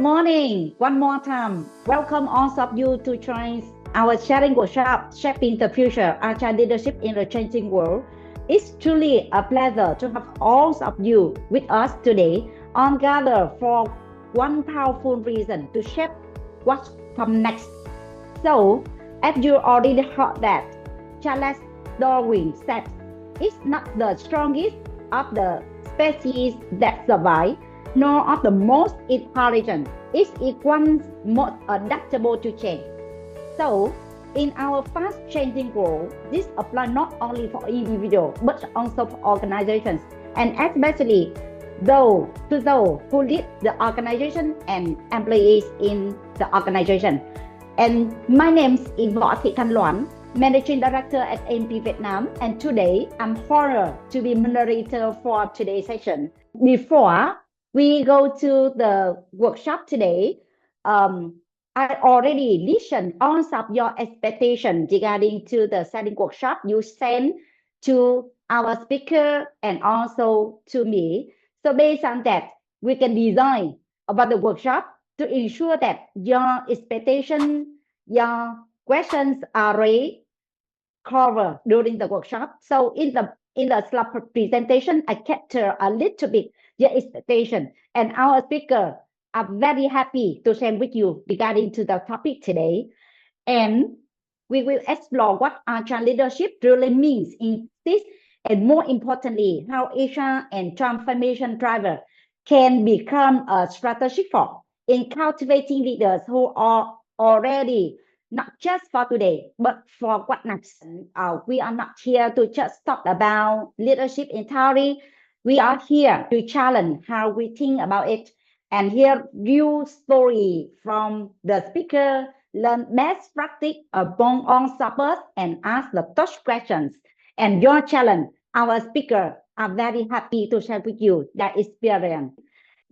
morning. One more time. Welcome all of you to join our sharing workshop, Shaping the Future, Agile Leadership in the Changing World. It's truly a pleasure to have all of you with us today on gather for one powerful reason to shape what comes next. So, as you already heard that, Charles Darwin said, it's not the strongest of the species that survive, nor of the most intelligent. It's equal most adaptable to change. So, in our fast-changing world, this applies not only for individuals, but also for organizations, and especially those who lead the organization and employees in the organization. And my name is Võ Thị Thanh Loan, Managing Director at A&P Việt Nam, and today I'm honored to be moderator for today's session. Before we go to the workshop today, I already listened all of your expectations regarding to the setting workshop you sent to our speaker and also to me. So based on that, we can design about the workshop to ensure that your expectations, your questions are already covered during the workshop. So in the slide presentation, I capture a little bit your expectation, and our speaker are very happy to share with you regarding to the topic today. And we will explore what agile leadership really means in this, and more importantly, how HR and transformation driver can become a strategic force in cultivating leaders who are already not just for today, but for what next. We are not here to just talk about leadership in theory. We are here to challenge how we think about it and hear real story from the speaker, learn best practice among all suppers, and ask the tough questions. And your challenge, our speaker are very happy to share with you their experience.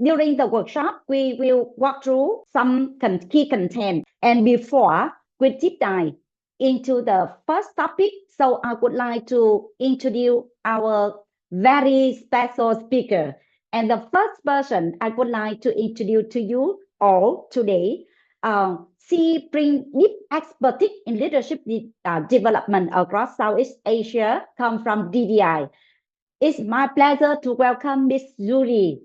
During the workshop, we will walk through some key content. And before we deep dive into the first topic, so I would like to introduce our very special speaker. And the first person I would like to introduce to you all today, she brings deep expertise in leadership development across Southeast Asia, come from DDI. It's my pleasure to welcome Miss Julie,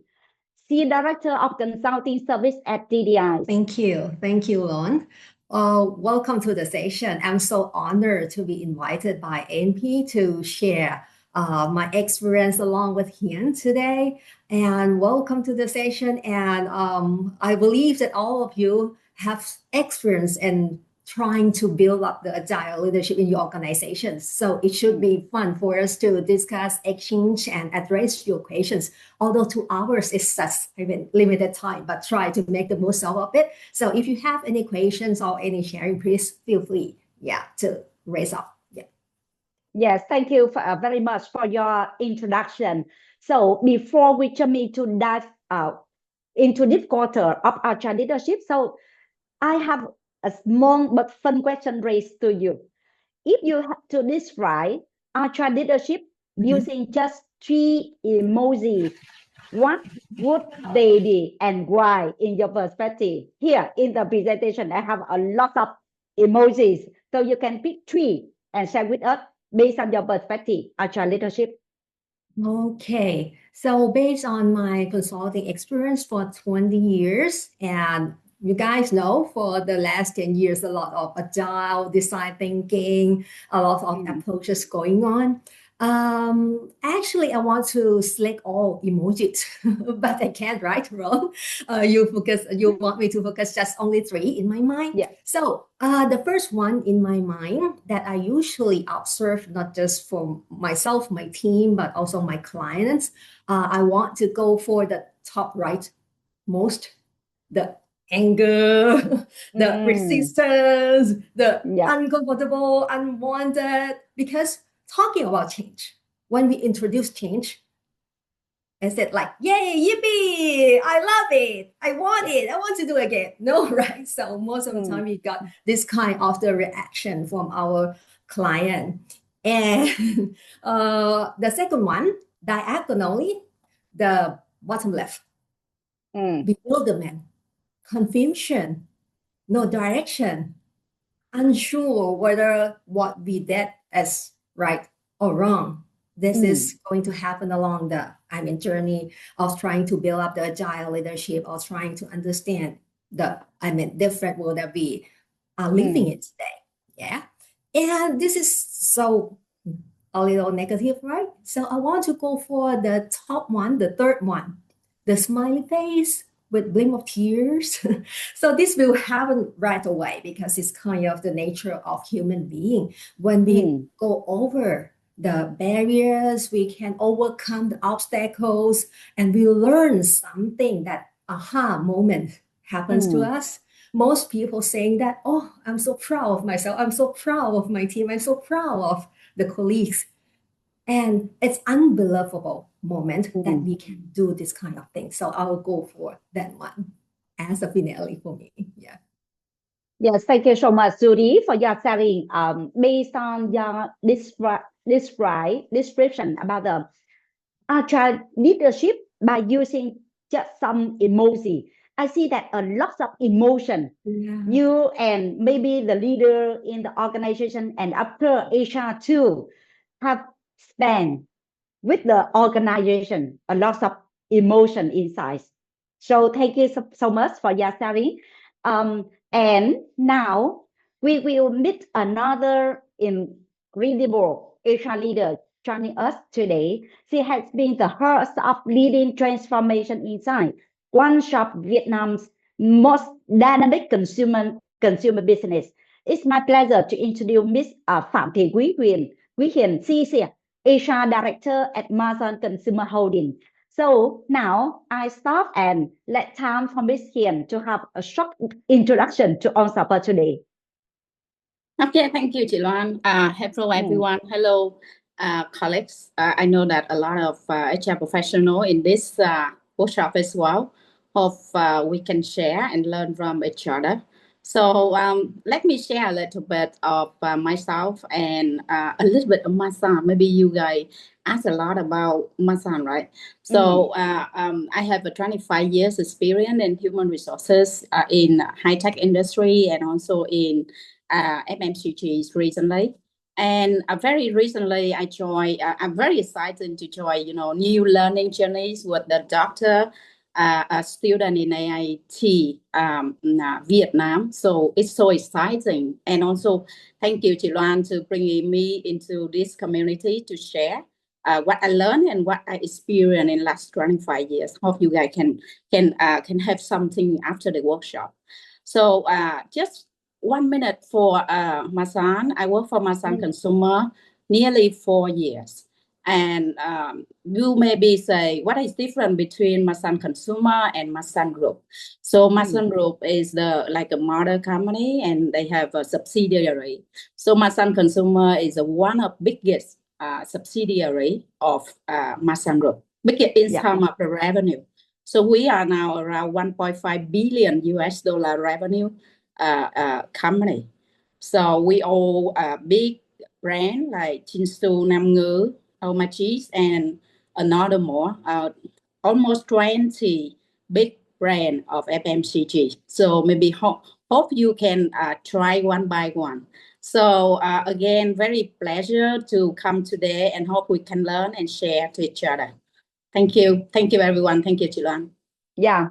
Senior Director of Consulting Service at DDI. Thank you, Lon. Welcome to the session. I'm so honored to be invited by A&P to share my experience along with Hien today. And welcome to the session. And I believe that all of you have experience in trying to build up the agile leadership in your organizations. So it should be fun for us to discuss, exchange, and address your questions. Although 2 hours is such limited time, but try to make the most out of it. So if you have any questions or any sharing, please feel free, to raise up. Yes, thank you very much for your introduction. So before we jump into dive into this quarter of agile leadership, so I have a small but fun question raised to you. If you have to describe agile leadership using just 3 emojis, what would they be and why in your perspective? Here in the presentation, I have a lot of emojis, so you can pick 3 and share with us based on your perspective, agile leadership. Okay, so based on my consulting experience for 20 years, and you guys know for the last 10 years, a lot of agile design thinking, a lot of approaches going on. Actually, I want to select all emojis, but I can't, right, Ron? You want me to focus just only 3 in my mind? Yeah. So the first one in my mind that I usually observe, not just for myself, my team, but also my clients, I want to go for the top right most, the anger, the resistance, the uncomfortable, unwanted, because talking about change, when we introduce change, I said like, yay, yippee, I love it, I want to do it again. No, right? So most of the time we got this kind of the reaction from our client. And the second one, diagonally, the bottom left, bewilderment. confusion, no direction, unsure whether what we did is right or wrong. This is going to happen along the journey of trying to build up the agile leadership, or trying to understand the different world that we are living in today. Yeah. And this is so a little negative, right? So I want to go for the top one, the third one, the smiley face with blink of tears. So this will happen right away because it's kind of the nature of human being. When we go over the barriers, we can overcome the obstacles, and we learn something, that aha moment happens to us. Most people saying that, oh, I'm so proud of myself. I'm so proud of my team. I'm so proud of the colleagues. And it's unbelievable moment that we can do this kind of thing. So I will go for that one as a finale for me. Yeah. Yes, thank you so much, Judy, for your sharing. Based on your description about the agile leadership by using just some emoji, I see that a lot of emotion. You and maybe the leader in the organization and after HR too have spent with the organization a lot of emotion inside. So thank you so much for your sharing. And now we will meet another incredible HR leader joining us today. She has been the heart of leading transformation inside one of Vietnam's most dynamic consumer business. It's my pleasure to introduce Miss Phạm Thị Quý Hiền, CC, HR Director at Amazon Consumer Holding. So now I stop and let time for Miss Hiền to have a short introduction to our supper today. Okay, thank you, chị Loan. Hello, everyone. Hello, colleagues. I know that a lot of HR professionals in this workshop as well. Hope we can share and learn from each other. So let me share a little bit of myself and a little bit of Masan. Maybe you guys asked a lot about Masan, right? So I have a 25 years experience in human resources in high-tech industry and also in FMCGs recently. And very recently I joined, I'm very excited to join, new learning journeys with the doctor, a student in A&P Việt Nam. So it's so exciting. And also thank you, chị Loan, to bringing me into this community to share what I learned and what I experienced in last 25 years. Hope you guys can have something after the workshop. So just 1 minute for Masan. I work for Masan Consumer nearly 4 years. And you maybe say, what is different between Masan Consumer and Masan Group? So Masan Group is like a mother company, and they have a subsidiary. So Masan Consumer is one of biggest subsidiary of Masan Group, biggest in terms of the revenue. So we are now around 1.5 billion US dollar revenue company. So we all big brand like Chinsu, Nam Ngư, emojis, and another more, almost 20 big brand of FMCG. So maybe hope you can try one by one. So again, very pleasure to come today, and hope we can learn and share to each other. Thank you everyone. Thank you, chị Loan. Yeah.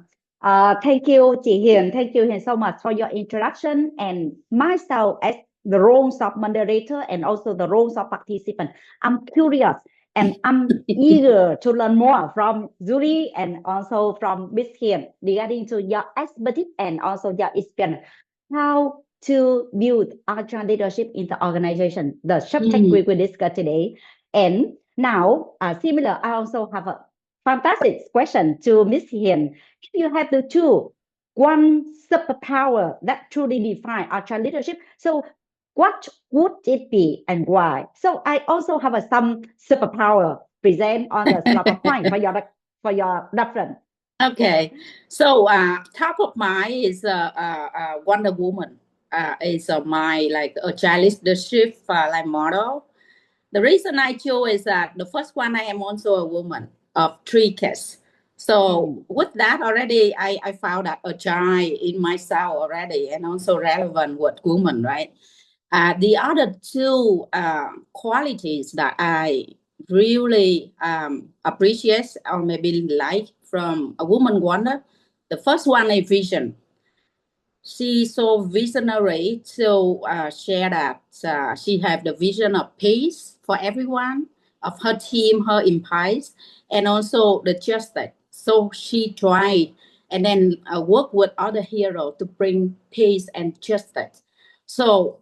Thank you, chị Hiền. Thank you, Hiền, so much for your introduction, and myself as the roles of moderator and also the roles of participant. I'm curious and I'm eager to learn more from Julie and also from Miss Hiền regarding to your expertise and also your experience. How to build agile leadership in the organization, the subject we will discuss today. And now, similar, I also have a fantastic question to Miss Hiền. If you have to choose one superpower that truly define agile leadership, so what would it be and why? So I also have some superpower present on the slide of point for your reference. Okay, so top of mind is Wonder Woman. Is my like agile leadership like model. The reason I chose is that the first one, I am also a woman of 3 kids. So with that already, I found that agile in myself already, and also relevant with women, right? The other two qualities that I really appreciate or maybe like from a woman wonder, the first one is vision. She's so visionary to share that she have the vision of peace for everyone, of her team, her empires, and also the justice. So she tried and then work with other heroes to bring peace and justice. So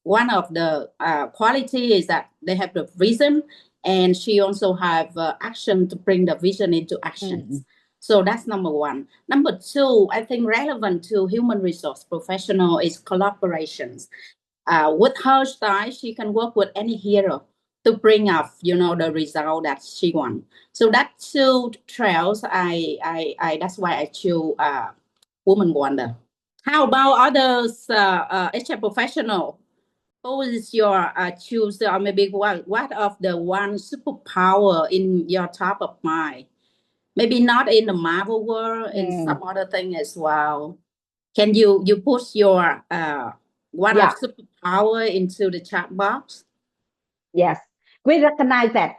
one of the quality is that they have the vision, and she also have action to bring the vision into actions. So that's number one. Number two, I think relevant to human resource professional is collaborations. With her style, she can work with any hero to bring up, the result that she wants. So that two trails, that's why I choose woman wonder. How about others, HR professional? Who is your choose, or maybe what of the one superpower in your top of mind? Maybe not in the Marvel world, in some other thing as well. Can you put your one of superpower into the chat box? Yes, we recognize that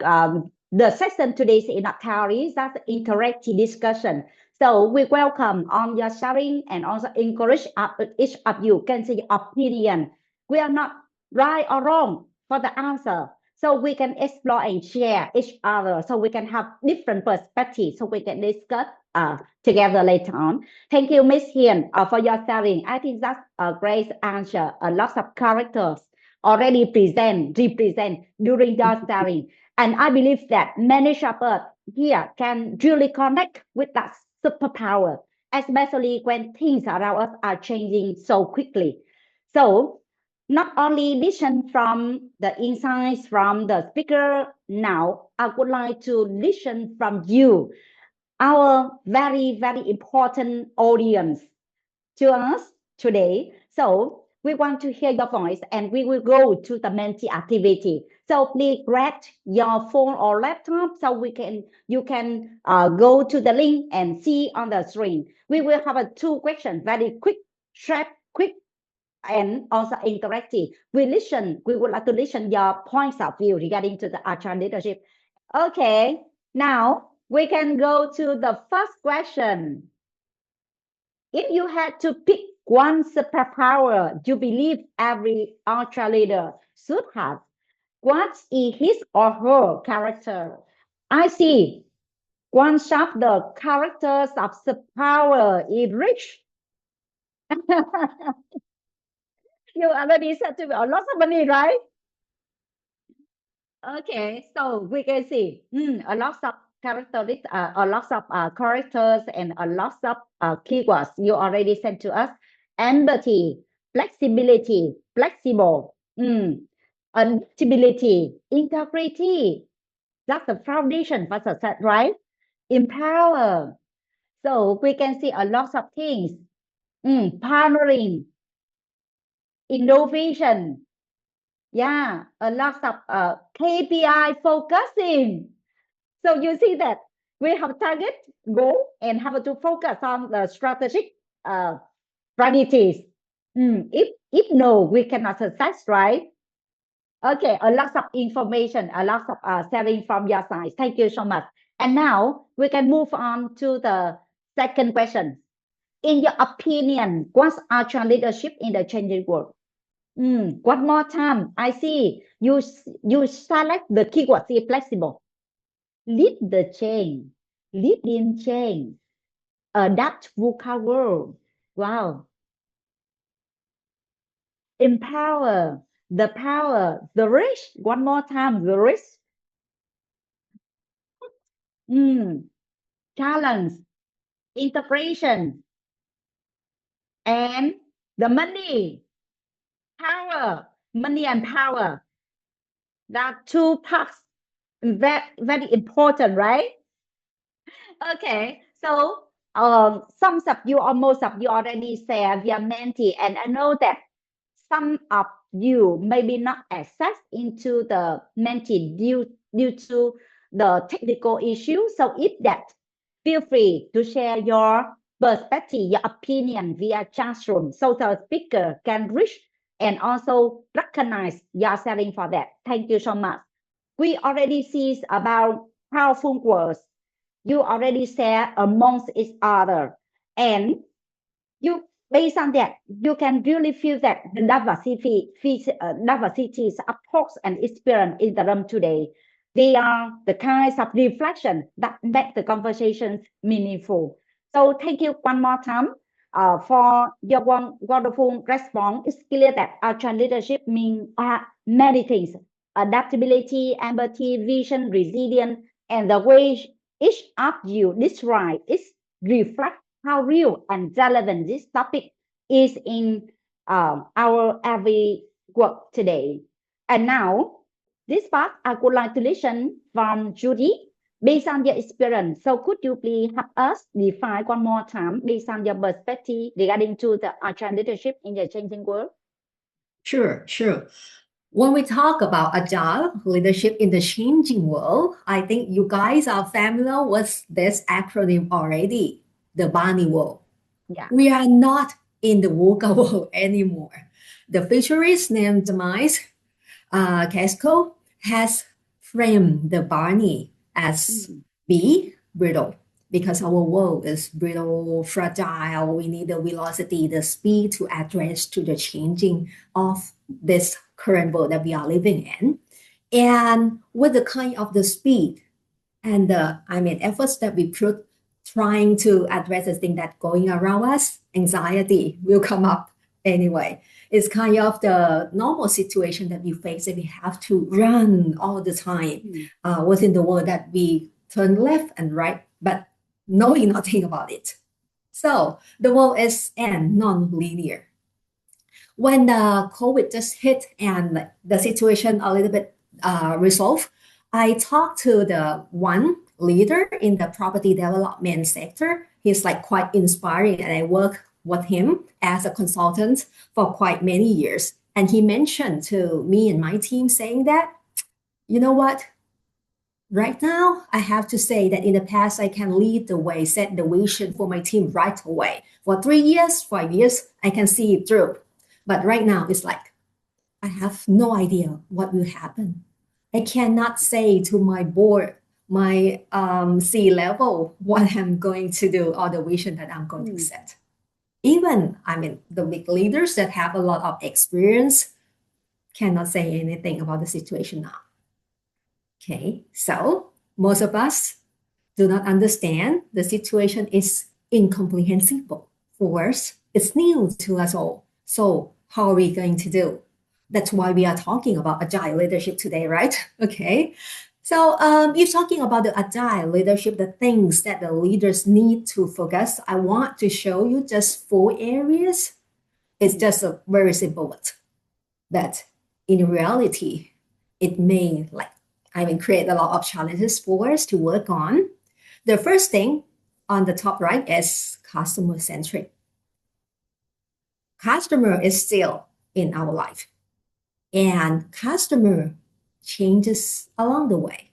the session today is not theory, that's interactive discussion. So we welcome on your sharing and also encourage each of you can say your opinion. We are not right or wrong for the answer. So we can explore and share each other so we can have different perspectives so we can discuss together later on. Thank you, Miss Hiền, for your sharing. I think that's a great answer. A lot of characters already represent during your sharing. And I believe that many shoppers here can really connect with that superpower, especially when things around us are changing so quickly. So not only listen from the insights from the speaker now, I would like to listen from you, our very, very important audience to us today. So we want to hear your voice and we will go to the Menti activity. So please grab your phone or laptop so you can go to the link and see on the screen. We will have two questions, very quick, short, quick, and also interactive. We would like to listen your points of view regarding to the agile leadership. Okay, now we can go to the first question. If you had to pick one superpower you believe every ultra leader should have, what is his or her character? I see. One of the characters of superpower is rich. You already said to me a lot of money, right? Okay, so we can see a lot of characteristics, a lot of characters and a lot of keywords you already sent to us. Empathy, flexibility, flexible, adaptability, integrity. That's the foundation for success, right? Empower. So we can see a lot of things. Partnering, innovation. Yeah, a lot of KPI focusing. So you see that we have target, goal, and have to focus on the strategic priorities. If no, we cannot success, right? Okay, a lot of information, a lot of sharing from your side. Thank you so much. And now we can move on to the second question. In your opinion, what's agile leadership in the changing world? One more time. I see you select the keyword, see flexible. Lead the change, lead in change, adapt VUCA world. Wow. Empower, the power, the rich. One more time, the rich. Challenge, integration, and the money, power, money and power. That two parts, very, very important, right? Okay, so some of you or most of you already share via Menti, and I know that some of you maybe not access into the Menti due to the technical issue. So if that Feel free to share your perspective, your opinion via chat room so the speaker can reach and also recognize your sharing for that. Thank you so much. We already see about powerful words you already share amongst each other, and you based on that you can really feel that the diversities of thoughts and experience in the room today, they are the kinds of reflection that make the conversations meaningful. So thank you one more time for your wonderful response. It's clear that agile leadership means many things: adaptability, empathy, vision, resilience, and the way each of you describe is reflect how real and relevant this topic is in our every work today. And now, this part I would like to listen from Judy based on your experience. So could you please help us define one more time based on your perspective regarding to the agile leadership in the changing world? Sure. When we talk about agile leadership in the changing world, I think you guys are familiar with this acronym already, the Barney world. Yeah. We are not in the VUCA world anymore. The futurist named Demise Casco has framed the Barney as be brittle, because our world is brittle, fragile. We need the velocity, the speed to address to the changing of this current world that we are living in. And with the kind of the speed and the efforts that we put trying to address the thing that going around us, anxiety will come up anyway. It's kind of the normal situation that we face, that we have to run all the time within the world that we turn left and right, but knowing nothing about it. So the world is non-linear. When the COVID just hit and the situation a little bit resolved, I talked to the one leader in the property development sector. He's like quite inspiring, and I work with him as a consultant for quite many years. And he mentioned to me and my team saying that, you know what? Right now, I have to say that in the past, I can lead the way, set the vision for my team right away. For 3 years, 5 years, I can see it through. But right now, it's like, I have no idea what will happen. I cannot say to my board, my C-level, what I'm going to do or the vision that I'm going to set. Even, the big leaders that have a lot of experience cannot say anything about the situation now. Okay, so most of us do not understand the situation is incomprehensible for us. It's new to us all. So how are we going to do? That's why we are talking about agile leadership today, right? Okay. So if talking about the agile leadership, the things that the leaders need to focus, I want to show you just 4 areas. It's just a very simple one. But in reality, it may create a lot of challenges for us to work on. The first thing on the top right is customer-centric. Customer is still in our life. And customer changes along the way.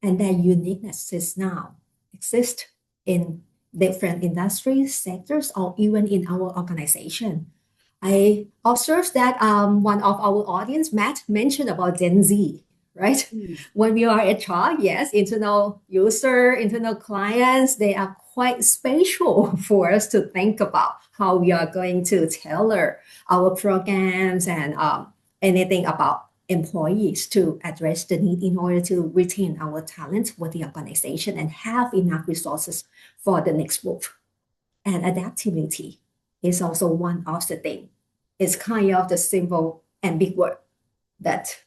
And their uniquenesses now exist in different industries, sectors, or even in our organization. I observed that one of our audience, Matt, mentioned about Gen Z, right? When we are HR, yes, internal user, internal clients, they are quite spatial for us to think about how we are going to tailor our programs and anything about employees to address the need in order to retain our talent with the organization and have enough resources for the next move. And adaptability is also one of the things. It's kind of the simple and big word that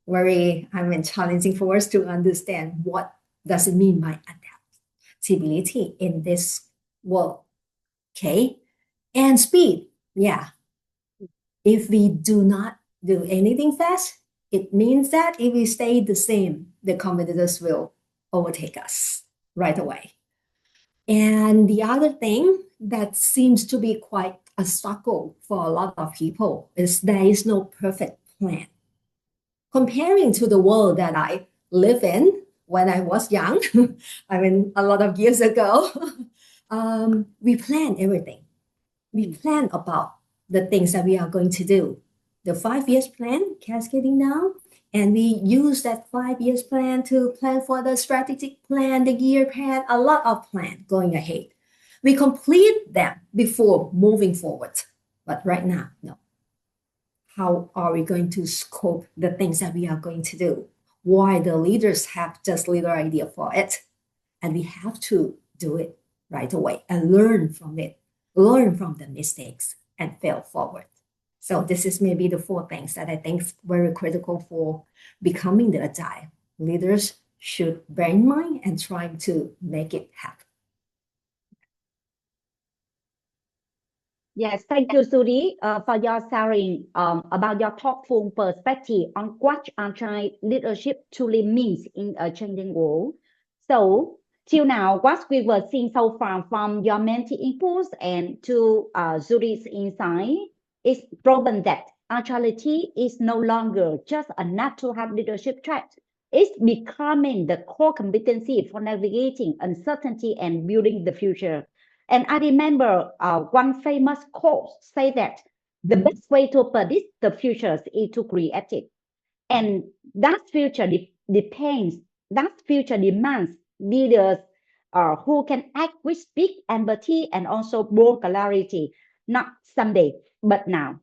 very challenging for us to understand what does it mean by adaptability in this world. Okay. And speed. Yeah. If we do not do anything fast, it means that if we stay the same, the competitors will overtake us right away. And the other thing that seems to be quite a struggle for a lot of people is there is no perfect plan. Comparing to the world that I live in, when I was young, I mean, a lot of years ago, we plan everything. We plan about the things that we are going to do. The 5 years plan, cascading down, and we use that 5 years plan to plan for the strategic plan, the year plan, a lot of plan going ahead. We complete them before moving forward. But right now, no. How are we going to scope the things that we are going to do? Why the leaders have just little idea for it. And we have to do it right away and learn from it, learn from the mistakes and fail forward. So this is maybe the 4 things that I think is very critical for becoming the agile. Leaders should bear in mind and try to make it happen. Yes, thank you, Suri, for your sharing about your thoughtful perspective on what agile leadership truly means in a changing world. So, till now, what we were seeing so far from your Menti inputs and to Suri's insight is proven that agility is no longer just a natural leadership trait. It's becoming the core competency for navigating uncertainty and building the future. And I remember one famous quote say that the best way to predict the future is to create it. And that future demands leaders who can act with big empathy and also bold clarity, not someday, but now.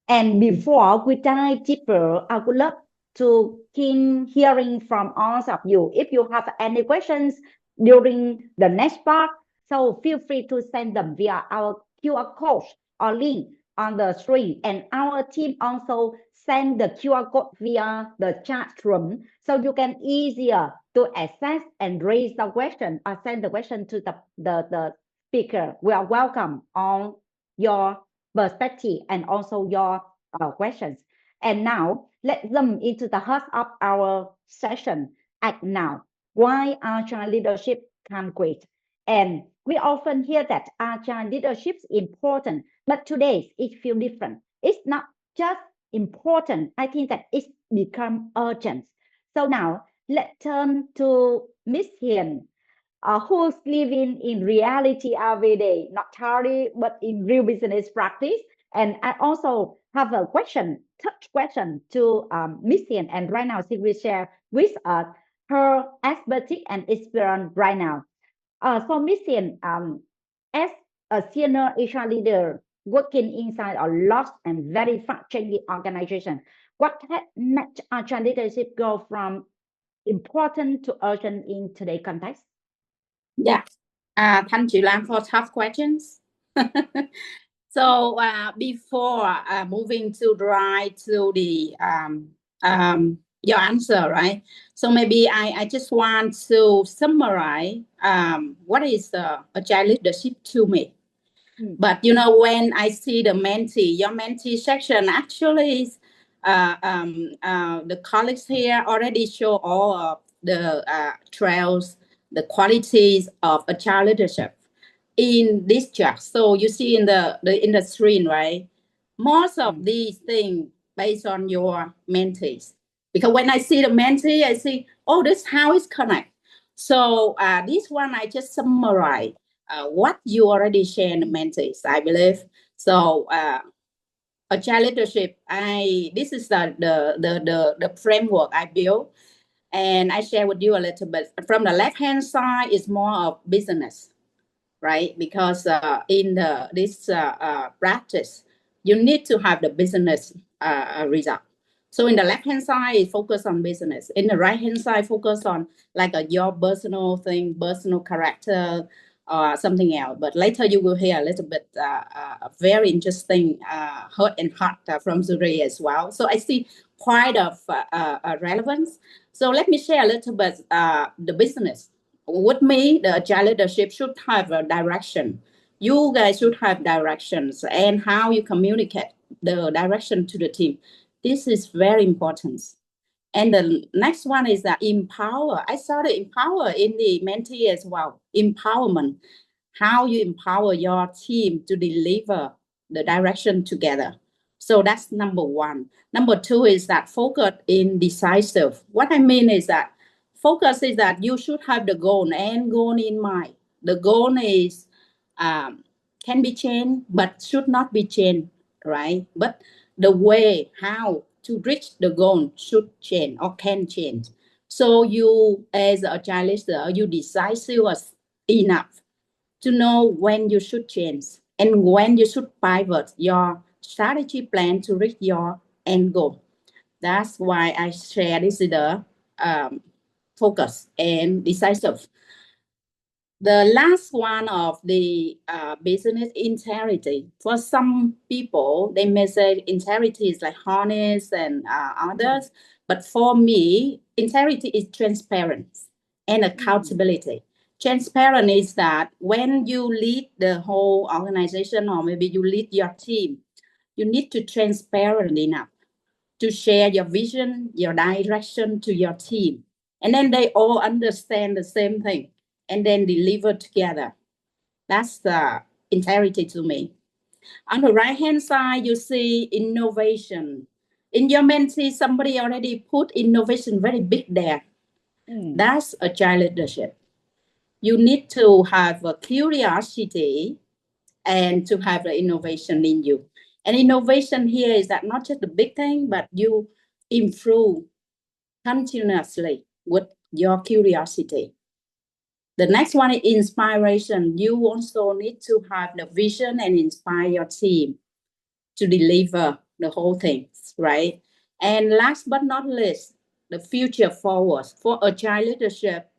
And before we dive deeper, I would love to keep hearing from all of you. If you have any questions during the next part, so feel free to send them via our QR code or link on the screen. And our team also send the QR code via the chat room, so you can easier to access and raise the question or send the question to the speaker. We are welcome on your perspective and also your questions. And now let's jump into the heart of our session. Act now. Why agile leadership can quit? And we often hear that agile leadership is important, but today it feels different. It's not just important. I think that it's become urgent. So now let's turn to Miss Hiền, who's living in reality every day, not theory, but in real business practice. And I also have a touch question to Miss Hiền, and right now she will share with us her expertise and experience right now. So Miss Hiền, as a senior HR leader working inside a large and very fast-changing organization, what has made agile leadership go from important to urgent in today's context? Yeah, thank you, Lam, for tough questions. So before moving to the your answer, right? So maybe I just want to summarize what is agile leadership to me. But you know, when I see your Menti section, actually is the colleagues here already show all of the trails, the qualities of agile leadership in this chart. So you see in the screen, right? Most of these things based on your mentees. Because when I see the mentee, I see, oh, this how it's connect. So this one I just summarize what you already share in the mentees, I believe. So agile leadership, this is the framework I built, and I share with you a little bit. From the left hand side is more of business, right? Because in this practice, you need to have the business result. So in the left hand side, it focus on business. In the right hand side, focus on like your personal thing, personal character, or something else. But later you will hear a little bit very interesting hot and hot from Zuri as well. So I see quite of relevance. So let me share a little bit the business. With me, the agile leadership should have a direction. You guys should have directions and how you communicate the direction to the team. This is very important. And the next one is that empower. I saw the empower in the mentee as well. Empowerment. How you empower your team to deliver the direction together. So that's number one. Number two is that focus in decisive. What I mean is that focus is that you should have the goal and goal in mind. The goal is can be changed, but should not be changed, right? But the way how to reach the goal should change or can change. So you, as a agile leader, you decisive enough to know when you should change and when you should pivot your strategy plan to reach your end goal. That's why I share this is the focus and decisive. The last one of the business integrity. For some people, they may say integrity is like honest and others. But for me, integrity is transparency and accountability. Transparent is that when you lead the whole organization or maybe you lead your team, you need to transparent enough to share your vision, your direction to your team. And then they all understand the same thing and then deliver together. That's the integrity to me. On the right-hand side, you see innovation. In your Menti, somebody already put innovation very big there. That's agile leadership. You need to have a curiosity and to have the innovation in you. And innovation here is that not just the big thing, but you improve continuously with your curiosity. The next one is inspiration. You also need to have the vision and inspire your team to deliver the whole thing, right? And last but not least, the future forward. For agile leadership,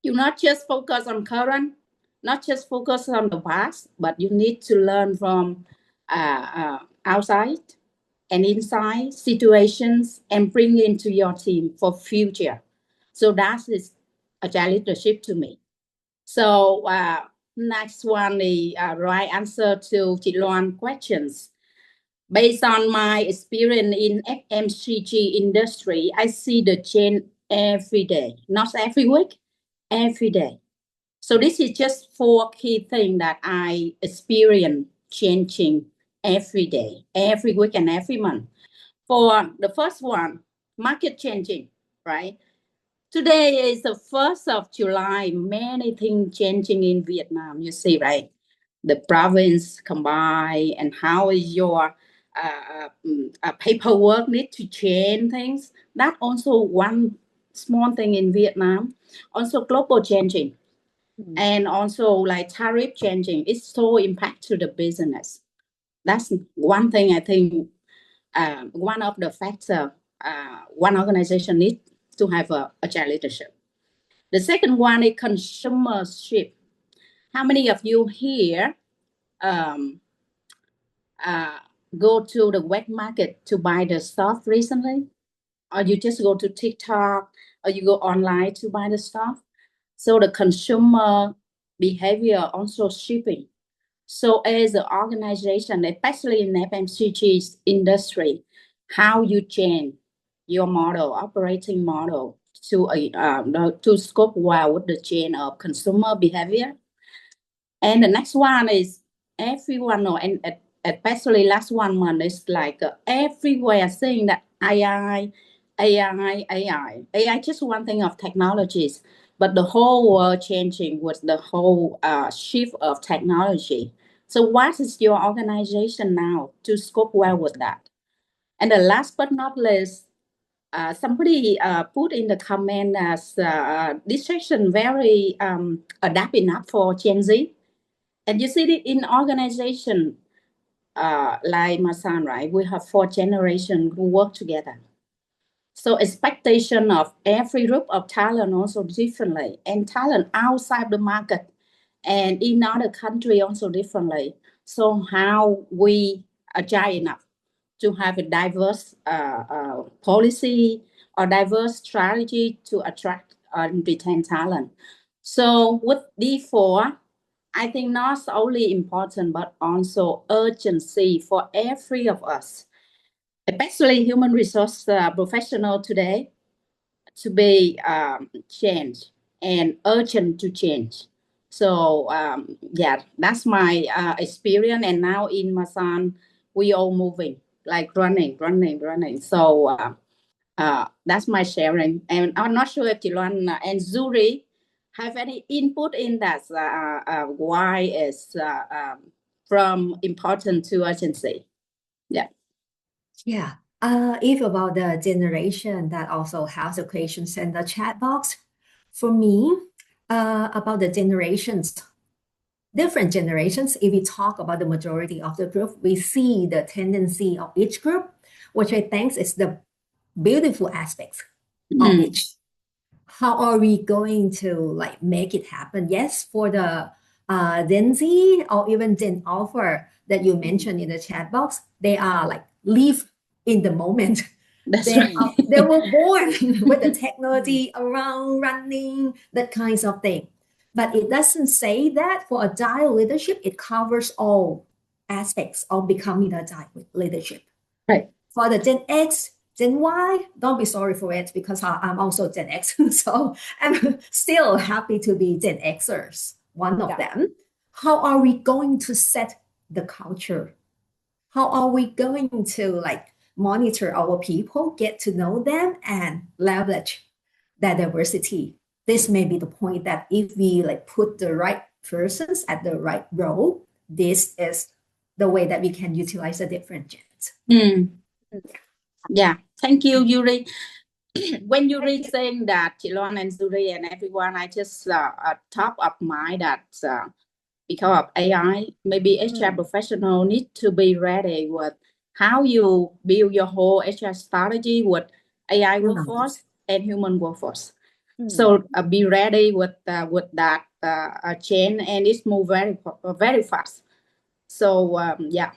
you not just focus on current, not just focus on the past, but you need to learn from outside and inside situations and bring into your team for future. So that is agile leadership to me. So next one is right answer to Chị Loan questions. Based on my experience in FMCG industry, I see the change every day, not every week, every day. So this is just 4 key things that I experience changing every day, every week, and every month. For the first one, market changing, right? Today is the 1st of July. Many things changing in Vietnam, you see, right? The province combine and how is your paperwork need to change things. That also one small thing in Vietnam. Also global changing. And also like tariff changing. It's so impact to the business. That's one thing I think one of the factors one organization needs to have a agile leadership. The second one is consumership. How many of you here go to the wet market to buy the stuff recently? Or you just go to TikTok or you go online to buy the stuff? So the consumer behavior also shifting. So as an organization, especially in FMCG industry, how you change your model, operating model to scope well with the change of consumer behavior. And the next one is everyone know, and especially last 1 month is like everywhere saying that AI, just one thing of technologies, but the whole world changing with the whole shift of technology. So what is your organization now to scope well with that? And the last but not least, somebody put in the comment as this section very adapt enough for Gen Z. And you see it in organization like Masan, right? We have 4 generations who work together. So expectation of every group of talent also differently, and talent outside the market and in other country also differently. So how we agile enough to have a diverse policy or diverse strategy to attract and retain talent. So with D4, I think not only important, but also urgency for every of us, especially human resource professional today, to be changed and urgent to change. So yeah, that's my experience. And now in Masan, we all moving, like running. So That's my sharing. And I'm not sure if Chiluan and Zuri have any input in that. Why is from important to urgency? Yeah. Yeah. If about the generation that also has the questions in the chat box, for me, about the generations, different generations, if we talk about the majority of the group, we see the tendency of each group, which I think is the beautiful aspects of each. How are we going to like make it happen? Yes, for the Gen Z or even Gen Alpha that you mentioned in the chat box, they are like live in the moment. That's they, right. They were born with the technology around running, that kinds of thing. But it doesn't say that for agile leadership, it covers all aspects of becoming agile leadership. Right. For the Gen X, Gen Y, don't be sorry for it because I'm also Gen X. So I'm still happy to be Gen Xers, one of them. How are we going to set the culture? How are we going to like monitor our people, get to know them and leverage that diversity? This may be the point that if we like put the right persons at the right role, this is the way that we can utilize the different gens. Yeah, thank you, Yuri. When Yuri saying that, Chiluan and Yuri and everyone, I just top of mind that because of AI, maybe HR professional need to be ready with how you build your whole HR strategy with AI workforce and human workforce. So be ready with that chain, and it's move very fast. So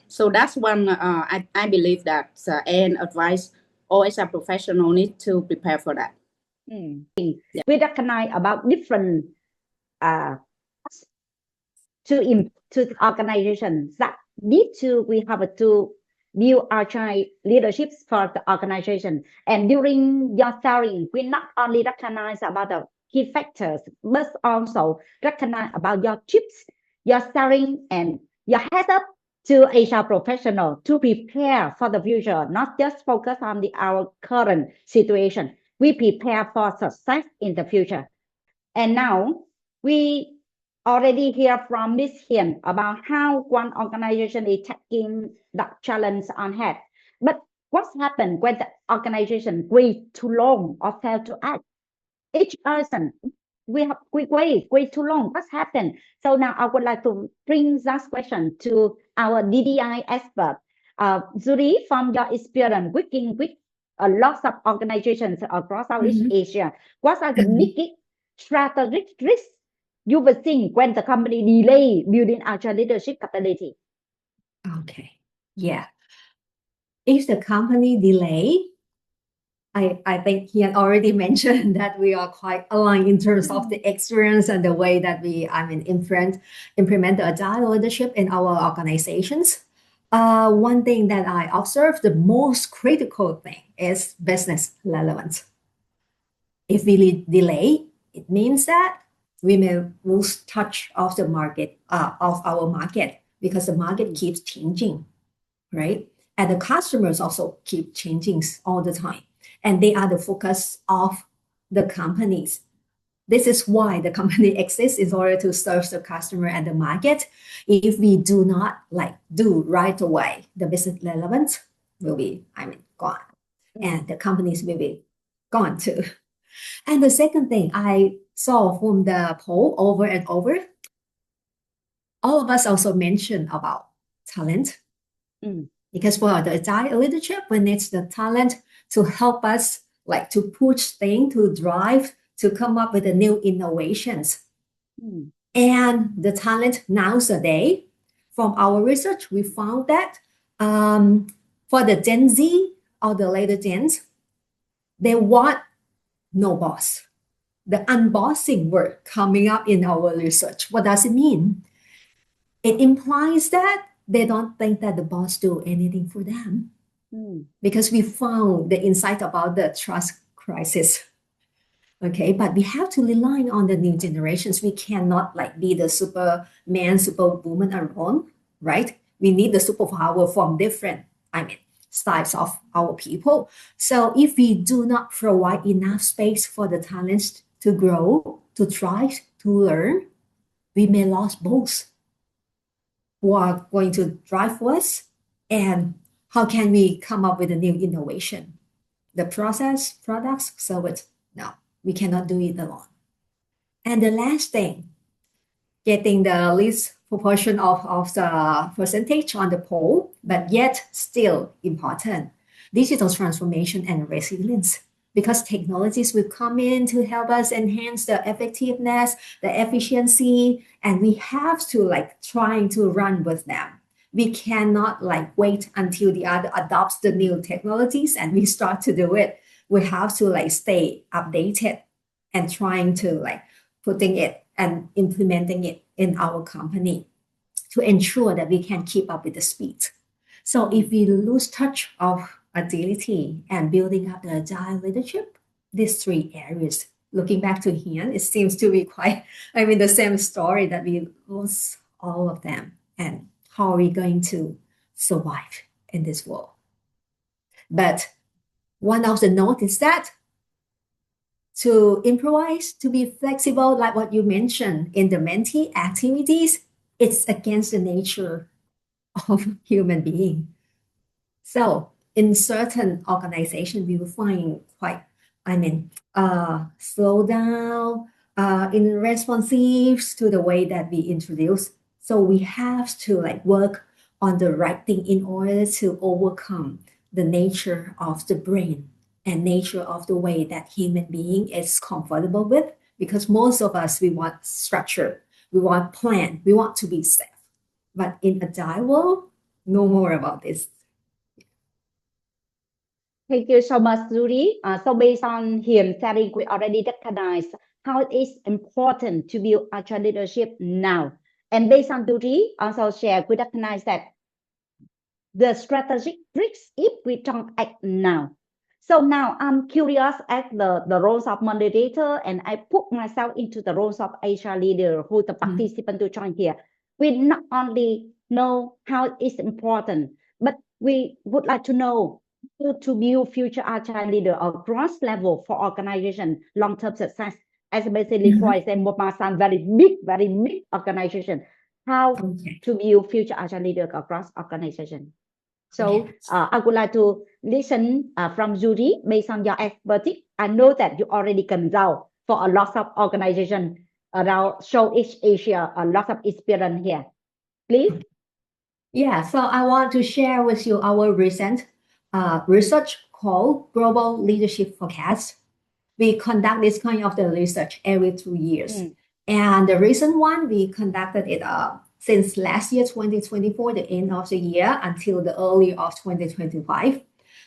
so that's one I believe that and advise all HR professional need to prepare for that. We recognize about different to organizations that we have to build agile leaderships for the organization. And during your sharing, we not only recognize about the key factors, but also recognize about your tips, your sharing, and your heads up to HR professional to prepare for the future, not just focus on our current situation. We prepare for success in the future. And now we already hear from Ms. Hiền about how one organization is taking that challenge on head. But what's happened when the organization wait too long or fail to act? Each person, we wait too long. What's happened? So now I would like to bring that question to our DDI expert. Zuri, from your experience working with a lot of organizations across Southeast Asia, what are the biggest strategic risks you would think when the company delay building agile leadership capability? Okay. Yeah. If the company delay, I think he had already mentioned that we are quite aligned in terms of the experience and the way that we, implement the agile leadership in our organizations. One thing that I observed, the most critical thing is business relevance. If we delay, it means that we may lose touch of the market, of our market, because the market keeps changing, right? And the customers also keep changing all the time. And they are the focus of the companies. This is why the company exists, in order to serve the customer and the market. If we do not do right away, the business relevance will be, gone. And the companies will be gone too. And the second thing I saw from the poll over and over, all of us also mentioned about talent. Because for the agile leadership, we need the talent to help us to push things, to drive, to come up with the new innovations. And the talent nowadays, from our research, we found that for the Gen Z or the later gens, they want no boss. The unbossing word coming up in our research. What does it mean? It implies that they don't think that the boss do anything for them. Because we found the insight about the trust crisis. Okay, but we have to rely on the new generations. We cannot be the superman, superwoman alone, right? We need the superpower from different, styles of our people. So if we do not provide enough space for the talents to grow, to thrive, to learn, we may lose both who are going to drive us, and how can we come up with a new innovation? The process, products, service, no, we cannot do it alone. And the last thing, getting the least proportion of the percentage on the poll, but yet still important, digital transformation and resilience. Because technologies will come in to help us enhance the effectiveness, the efficiency, and we have to trying to run with them. We cannot wait until the other adopts the new technologies and we start to do it. We have to stay updated and trying to putting it and implementing it in our company to ensure that we can keep up with the speed. So if we lose touch of agility and building up the agile leadership, these three areas, looking back to Hian, it seems to be quite, the same story that we lose all of them. And how are we going to survive in this world? But one of the notes is that to improvise, to be flexible, like what you mentioned in the Menti activities, it's against the nature of human being. So in certain organizations, we will find quite, slow down, in responsive to the way that we introduce. So we have to work on the right thing in order to overcome the nature of the brain and nature of the way that human being is comfortable with. Because most of us, we want structure, we want plan, we want to be safe. But in agile world, no more about this. Thank you so much, Judy. So based on him sharing, we already recognize how it is important to build agile leadership now. And based on Judy also share, we recognize that the strategic risks if we don't act now. So now I'm curious at the roles of moderator, and I put myself into the roles of agile leader, who the participant to join here. We not only know how it is important, but we would like to know how to build future agile leader across level for organization long-term success, especially for example, some very big organization. How to build future agile leader across organization. So I would like to listen from Judy based on your expertise. I know that you already consult for a lot of organizations around Southeast Asia, a lot of experience here. Please. Yeah, so I want to share with you our recent research called Global Leadership Forecast. We conduct this kind of the research every 2 years. And the recent one, we conducted it since last year, 2024, the end of the year, until the early of 2025.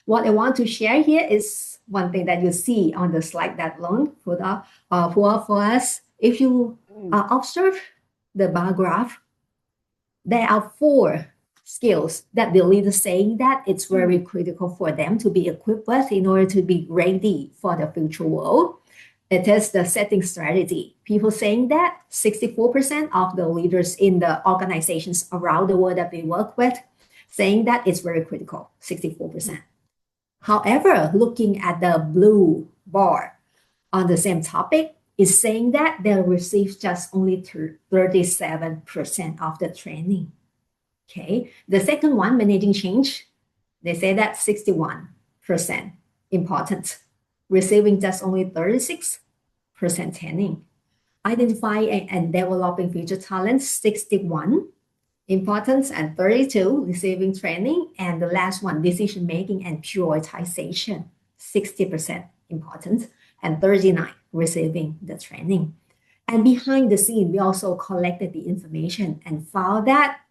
What I want to share here is one thing that you see on the slide that Lon put up for us. If you observe the bar graph, there are 4 skills that the leader saying that it's very critical for them to be equipped with in order to be ready for the future world. It is the setting strategy. People saying that 64% of the leaders in the organizations around the world that we work with saying that it's very critical, 64%. However, looking at the blue bar on the same topic is saying that they'll receive just only 37% of the training. Okay. The second one, managing change, they say that 61% important, receiving just only 36% training. Identify and developing future talents, 61 importance, and 32 receiving training. And the last one, decision making and prioritization, 60% important, and 39 receiving the training. And behind the scene, we also collected the information and found that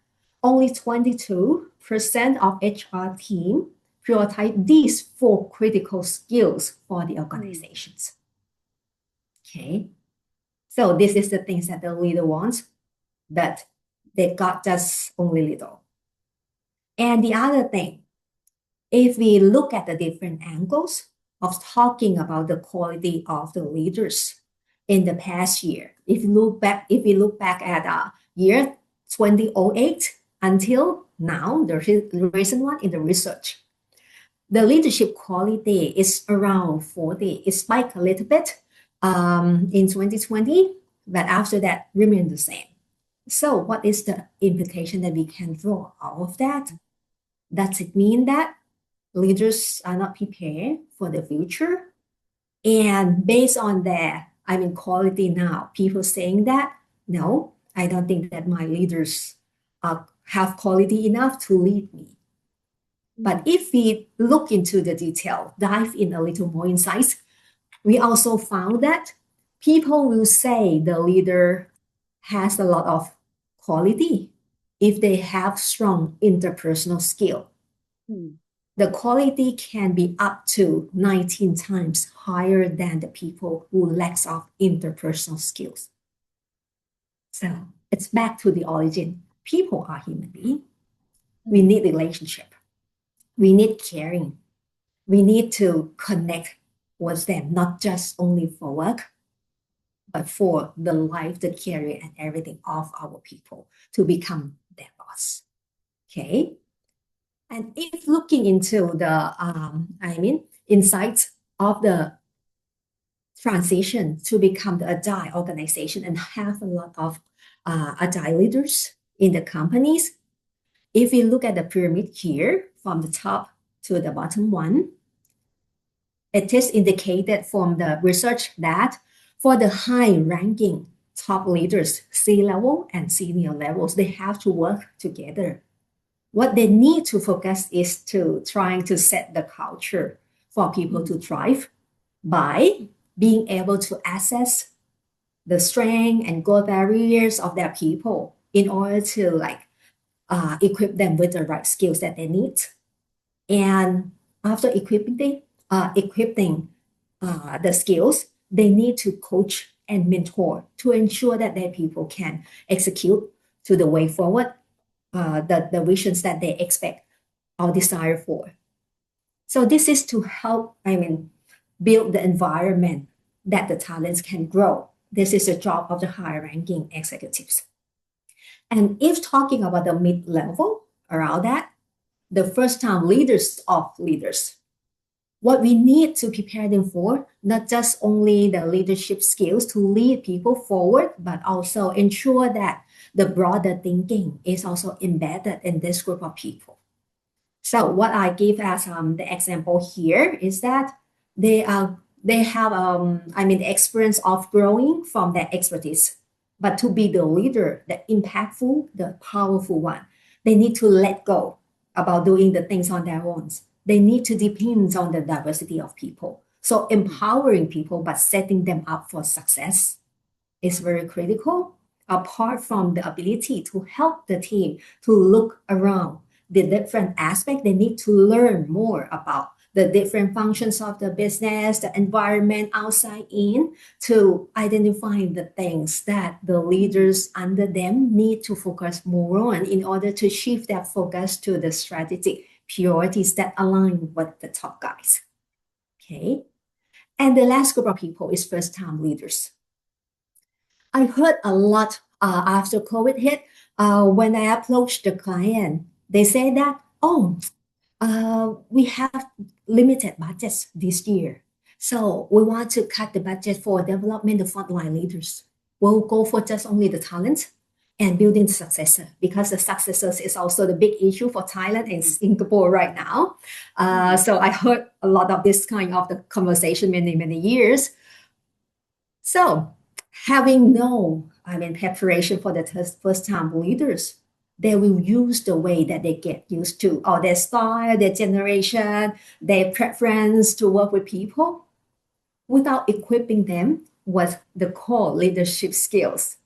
only 22% of HR team prioritize these 4 critical skills for the organizations. Okay, so this is the things that the leader wants, but they got just only little. And the other thing, if we look at the different angles of talking about the quality of the leaders in the past year, if we look back at year 2008 until now, the recent one in the research, the leadership quality is around 40. It spiked a little bit in 2020, but after that remained the same. So what is the implication that we can draw out of that? Does it mean that leaders are not prepared for the future? And based on their, quality now, people saying that, no, I don't think that my leaders have quality enough to lead me. But if we look into the detail, dive in a little more insights, we also found that people will say the leader has a lot of quality if they have strong interpersonal skill. The quality can be up to 19 times higher than the people who lacks of interpersonal skills. So it's back to the origin. People are human beings. We need relationship. We need caring. We need to connect with them, not just only for work, but for the life, the career, and everything of our people to become their boss. Okay. And if looking into the, insights of the transition to become the agile organization and have a lot of agile leaders in the companies, if we look at the pyramid here from the top to the bottom one, it is indicated from the research that for the high-ranking top leaders, C-level and senior levels, they have to work together. What they need to focus is to trying to set the culture for people to thrive by being able to assess the strength and growth barriers of their people in order to equip them with the right skills that they need. And after equipping the skills, they need to coach and mentor to ensure that their people can execute to the way forward, the visions that they expect or desire for. So this is to help, build the environment that the talents can grow. This is the job of the higher-ranking executives. And if talking about the mid-level around that, the first-time leaders of leaders, what we need to prepare them for, not just only the leadership skills to lead people forward, but also ensure that the broader thinking is also embedded in this group of people. So what I give as the example here is that they have the experience of growing from their expertise, but to be the leader, the impactful, the powerful one, they need to let go about doing the things on their own. They need to depend on the diversity of people. So empowering people, but setting them up for success is very critical, apart from the ability to help the team to look around the different aspects. They need to learn more about the different functions of the business, the environment outside in, to identify the things that the leaders under them need to focus more on in order to shift their focus to the strategic priorities that align with the top guys. Okay. And the last group of people is first-time leaders. I heard a lot after COVID hit, when I approached the client, they say that, we have limited budgets this year. So we want to cut the budget for development of frontline leaders. We'll go for just only the talent and building the successor, because the successors is also the big issue for Thailand and Singapore right now. So I heard a lot of this kind of the conversation many years. So having no preparation for the first-time leaders, they will use the way that they get used to, or their style, their generation, their preference to work with people, without equipping them with the core leadership skills.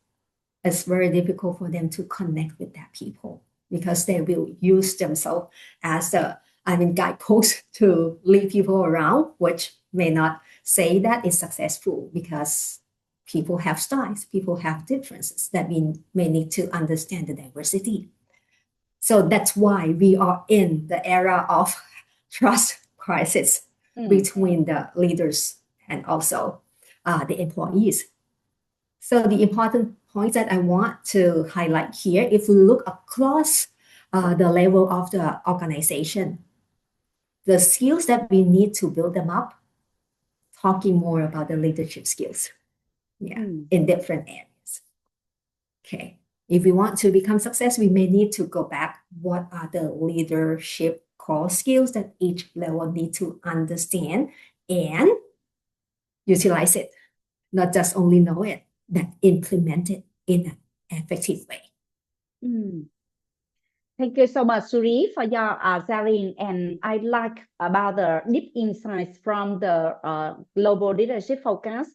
It's very difficult for them to connect with their people, because they will use themselves as the guidepost to lead people around, which may not say that it's successful, because people have styles, people have differences that we may need to understand the diversity. So that's why we are in the era of trust crisis between the leaders and also the employees. So the important points that I want to highlight here, if we look across the level of the organization, the skills that we need to build them up, talking more about the leadership skills. Yeah, in different areas. Okay. If we want to become success, we may need to go back. What are the leadership core skills that each level need to understand and utilize it? Not just only know it, but implement it in an effective way. Thank you so much, Suri, for your sharing. And I like about the deep insights from the global leadership focus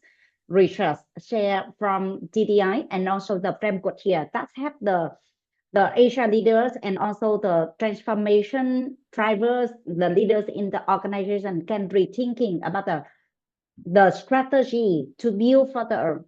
research shared from GDI and also the framework here that help the Asia leaders and also the transformation drivers, the leaders in the organization can rethinking about the strategy to build for the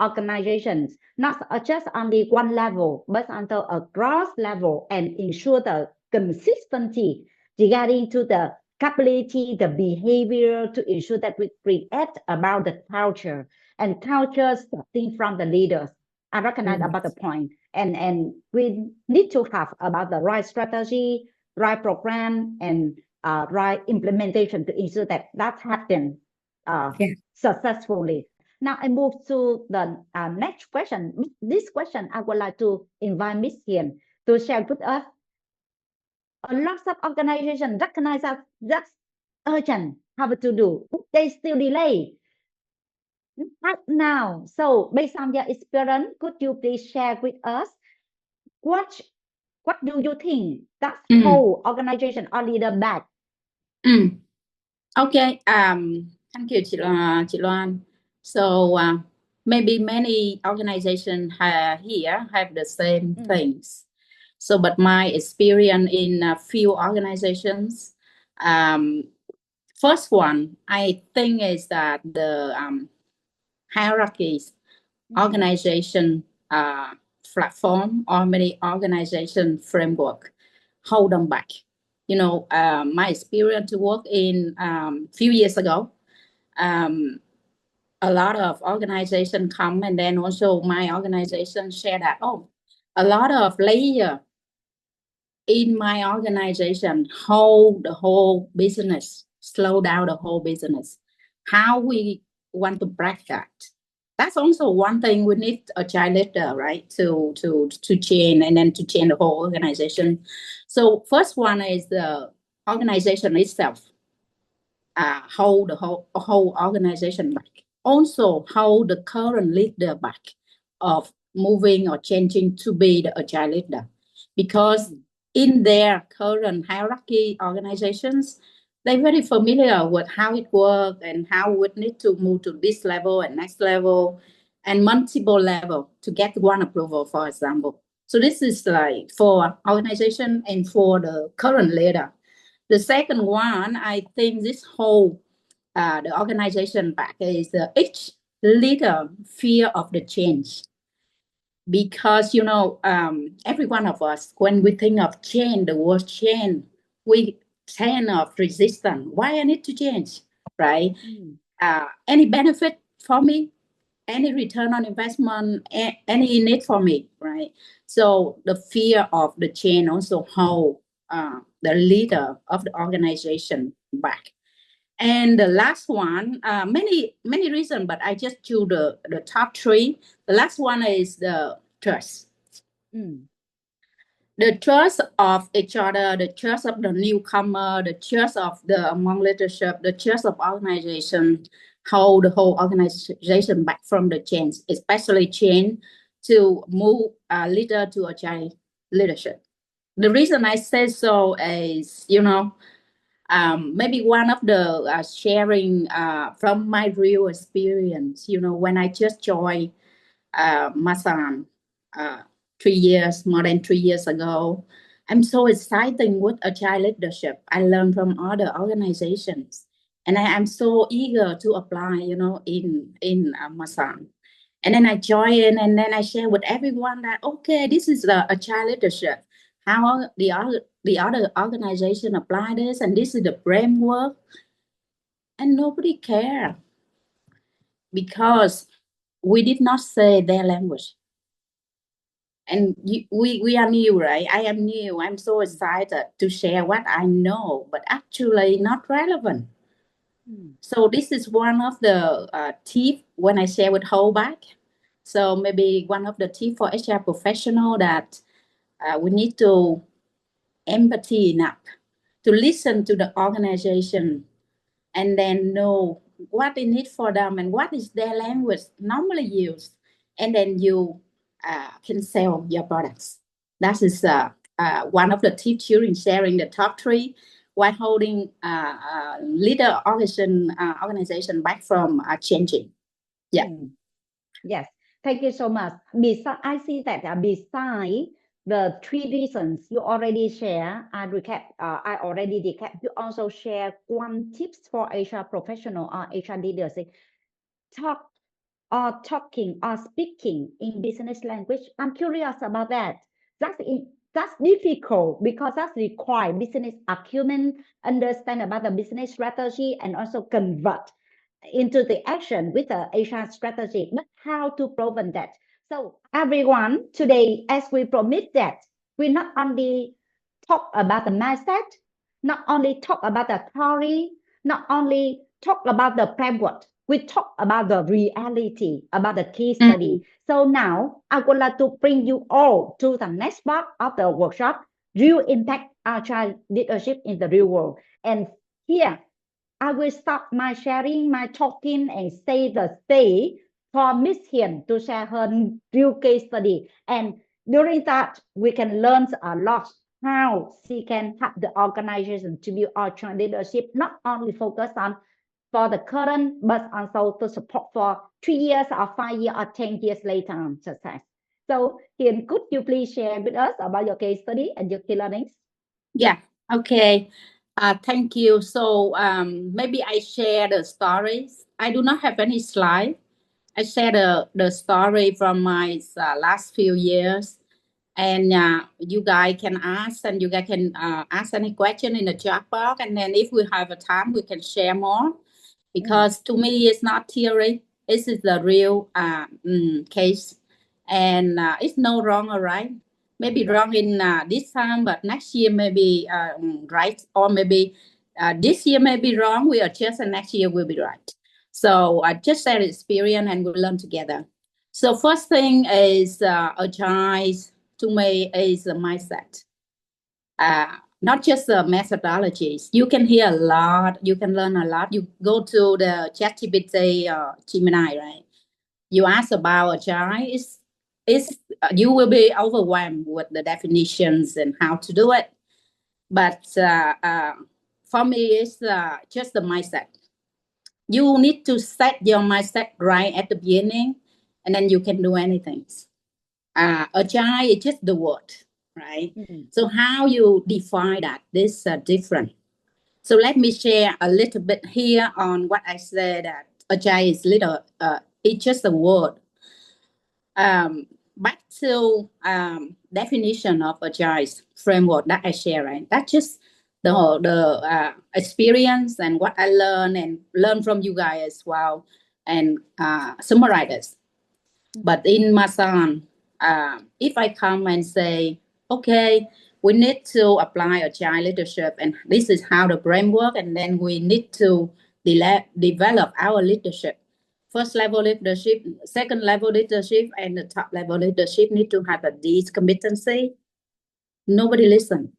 organizations, not just only one level, but on the across level, and ensure the consistency regarding to the capability, the behavior, to ensure that we create about the culture, and culture starting from the leaders. I recognize about the point, and we need to have about the right strategy, right program, and right implementation to ensure that that happens successfully. Now I move to the next question. This question I would like to invite Miss Hiền to share with us. A lot of organizations recognize that's urgent, how to do. They still delay. Not now. So based on your experience, could you please share with us what do you think that whole organization or leader back? Okay. Thank you, chị Loan. So maybe many organizations here have the same things. So, but my experience in a few organizations, first one I think is that the hierarchies, organization platform, or many organization framework hold them back. You know, my experience to work in few years ago, a lot of organization come, and then also my organization share that, a lot of layer in my organization hold the whole business, slow down the whole business. How we want to break that? That's also one thing we need a agile leader, right? To change, and then to change the whole organization. So first one is the organization itself. Hold the whole organization back. Also hold the current leader back of moving or changing to be the agile leader, because in their current hierarchy organizations, they're very familiar with how it works and how we need to move to this level and next level and multiple level to get one approval, for example. So this is like for organization and for the current leader. The second one, I think this whole the organization back is each leader fear of the change. Because, you know, every one of us, when we think of change, the word change, we tend of resistance. Why I need to change, right? Any benefit for me? Any return on investment? Any need for me, right? So the fear of the change also hold the leader of the organization back. And the last one, many reasons, but I just choose the top three. The last one is the trust. The trust of each other, the trust of the newcomer, the trust of the among leadership, the trust of organization, hold the whole organization back from the change, especially change to move a leader to agile leadership. The reason I say so is, you know, maybe one of the sharing from my real experience, you know, when I just joined Masan more than 3 years ago, I'm so excited with agile leadership. I learned from other organizations, and I'm so eager to apply, you know, in Masan. And then I join, and then I share with everyone that, okay, this is the agile leadership. How the other organization apply this, and this is the framework, and nobody care, because we did not say their language. And we are new, right? I am new. I'm so excited to share what I know, but actually not relevant. So this is one of the tips when I share with whole back. So maybe one of the tips for HR professional that we need to empathy enough to listen to the organization and then know what they need for them and what is their language normally used, and then you can sell your products. That is one of the tips during sharing the top 3 while holding leader organization back from changing. Yeah. Yes, thank you so much. Besides, I see that besides the 3 reasons you already share, I already recap. You also share one tips for HR professional or HR leaders. Talking or speaking in business language. I'm curious about that. That's difficult because that's require business acumen, understand about the business strategy, and also convert into the action with the HR strategy. But how to prevent that? So everyone, today, as we promised that, we not only talk about the mindset, not only talk about the theory, not only talk about the framework, we talk about the reality, about the case study. So now I would like to bring you all to the next part of the workshop, real impact agile leadership in the real world. And here, I will stop my sharing, my talking, and save the stage for Miss Hiền to share her real case study. And during that, we can learn a lot how she can help the organization to build agile leadership, not only focus on for the current, but also to support for 3 years or 5 years or 10 years later on success. So Hiền, could you please share with us about your case study and your key learnings? Yeah, okay. Thank you. So maybe I share the stories. I do not have any slide. I share the story from my last few years. And you guys can ask, and you guys can ask any question in the chat box. And then if we have a time, we can share more. Because to me, it's not theory. This is the real case. And it's no wrong or right. Maybe wrong in this time, but next year maybe right. Or maybe this year may be wrong. We adjust, and next year will be right. So I just share experience and we'll learn together. So first thing is agile to me is a mindset. Not just the methodologies. You can hear a lot. You can learn a lot. You go to the ChatGPT or Gemini, right? You ask about agile. You will be overwhelmed with the definitions and how to do it. But for me, it's just the mindset. You need to set your mindset right at the beginning, and then you can do anything. Agile is just the word, right? So how you define that, this is different. So let me share a little bit here on what I said, that agile is it's just a word. Back to definition of agile framework that I share, right? That's just the experience and what I learn from you guys as well, and summarize it. But in Masan, if I come and say, okay, we need to apply agile leadership, and this is how the brain works, and then we need to develop our leadership. First level leadership, second level leadership, and the top level leadership need to have these competency. Nobody listen.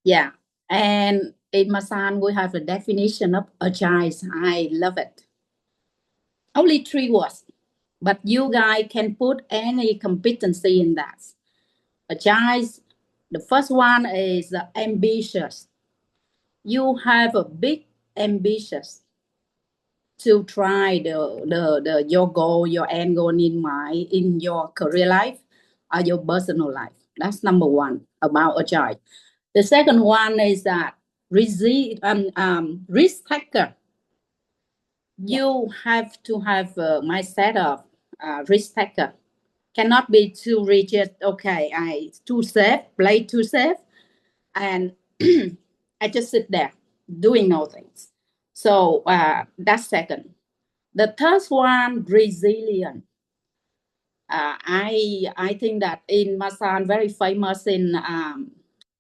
Yeah. And in Masan, we have a definition of agile. I love it. Only 3 words, but you guys can put any competency in that. Agile, the first one is ambitious. You have a big ambitious to try your goal, your end goal in mind in your career life or your personal life. That's number 1 about agile. The second one is that risk taker. You have to have a mindset of risk taker. Cannot be too rigid. Okay, I too safe, play too safe, and I just sit there doing no things. So that's second. The third one, resilient. I think that in Masan, very famous in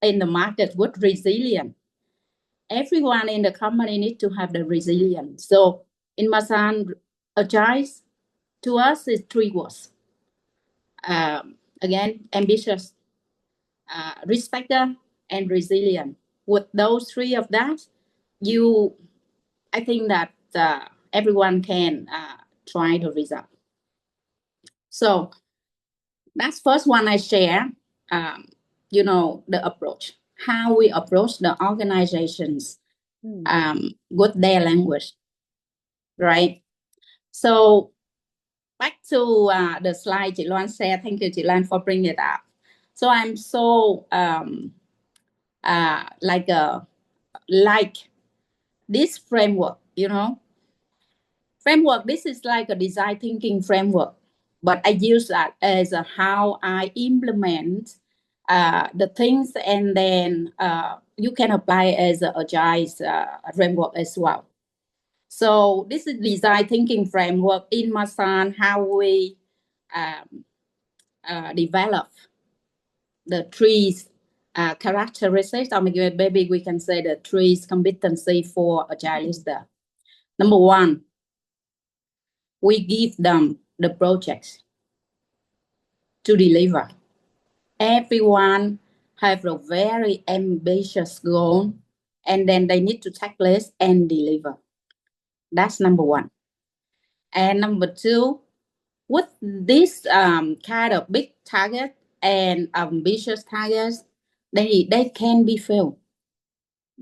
the market with resilience. Everyone in the company needs to have the resilience. So in Masan, agile to us is 3 words. Again, ambitious, respecter, and resilient. With those 3 of that, I think that everyone can try the result. So that's first one I share. The approach, how we approach the organizations with their language, right? So back to the slide chị Loan shared. Thank you, chị Loan, for bringing it up. So I'm so like this framework, framework. This is like a design thinking framework, but I use that as how I implement the things, and then you can apply as an agile framework as well. So this is design thinking framework in Masan, how we develop the 3 characteristics, or maybe we can say the 3 competency for agile leader. Number 1, we give them the projects to deliver. Everyone have a very ambitious goal, and then they need to tackle it and deliver. That's number 1. And number 2, with this kind of big target and ambitious targets, they can be failed.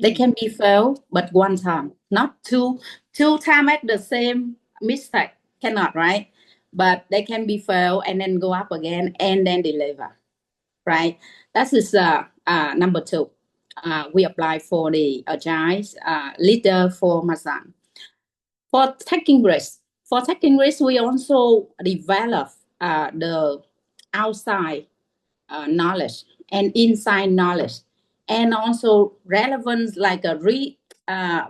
They can be failed, but one time, not two times at the same mistake. Cannot, right? But they can be failed and then go up again and then deliver, right? That is number 2. We apply for the agile leader for Masan. For taking risk, we also develop the outside knowledge and inside knowledge, and also relevance, like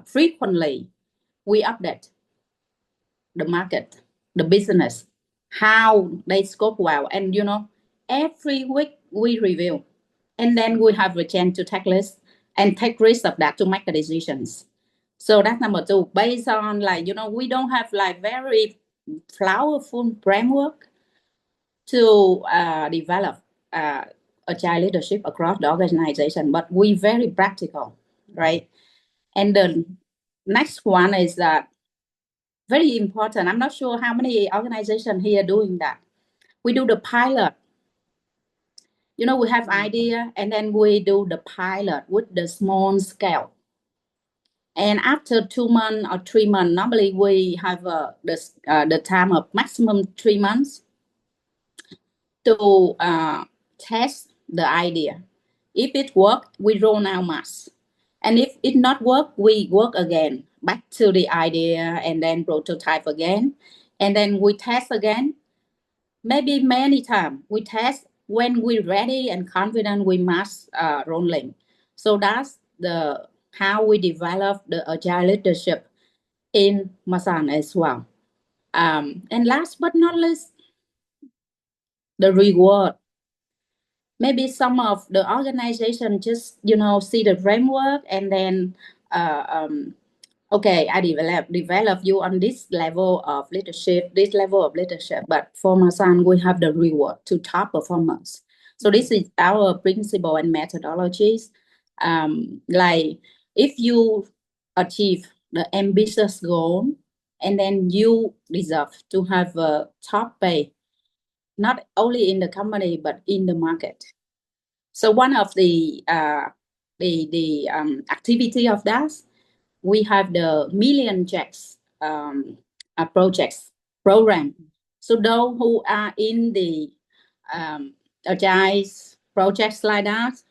frequently we update the market, the business, how they scope well, and every week we review, and then we have a chance to take list and take risk of that to make the decisions. So that's number 2. Based on we don't have very powerful framework to develop agile leadership across the organization, but we very practical, right? And the next one is that very important. I'm not sure how many organizations here doing that. We do the pilot. We have idea, and then we do the pilot with the small scale. And after 2 months or 3 months, normally we have the time of maximum 3 months to test the idea. If it works, we roll out mass. And if it not work, we work again, back to the idea, and then prototype again. And then we test again. Maybe many times we test. When we're ready and confident, we mass rolling. So that's how we develop the agile leadership in Masan as well. And last but not least, the reward. Maybe some of the organization just see the framework, and then okay, I develop you on this level of leadership, but for Masan, we have the reward to top performance. So this is our principle and methodologies. Like if you achieve the ambitious goal, and then you deserve to have a top pay, not only in the company but in the market. So one of the activity of that, we have the million checks projects program. So those who are in the agile projects like that,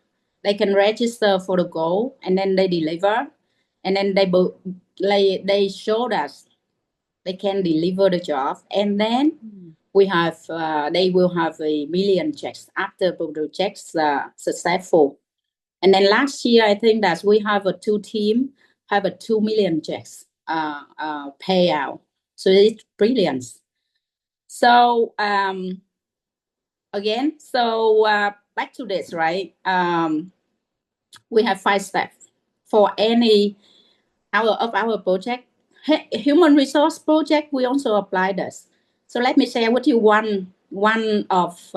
they can register for the goal, and then they deliver, and then they show us they can deliver the job, and then they will have a million checks after the checks successful. And then last year, I think that we have 2 team have 2 million checks payout. So it's brilliant. So again. So back to this, right? We have 5 steps for any of our project. Human resource project, we also apply this. So let me share with you one of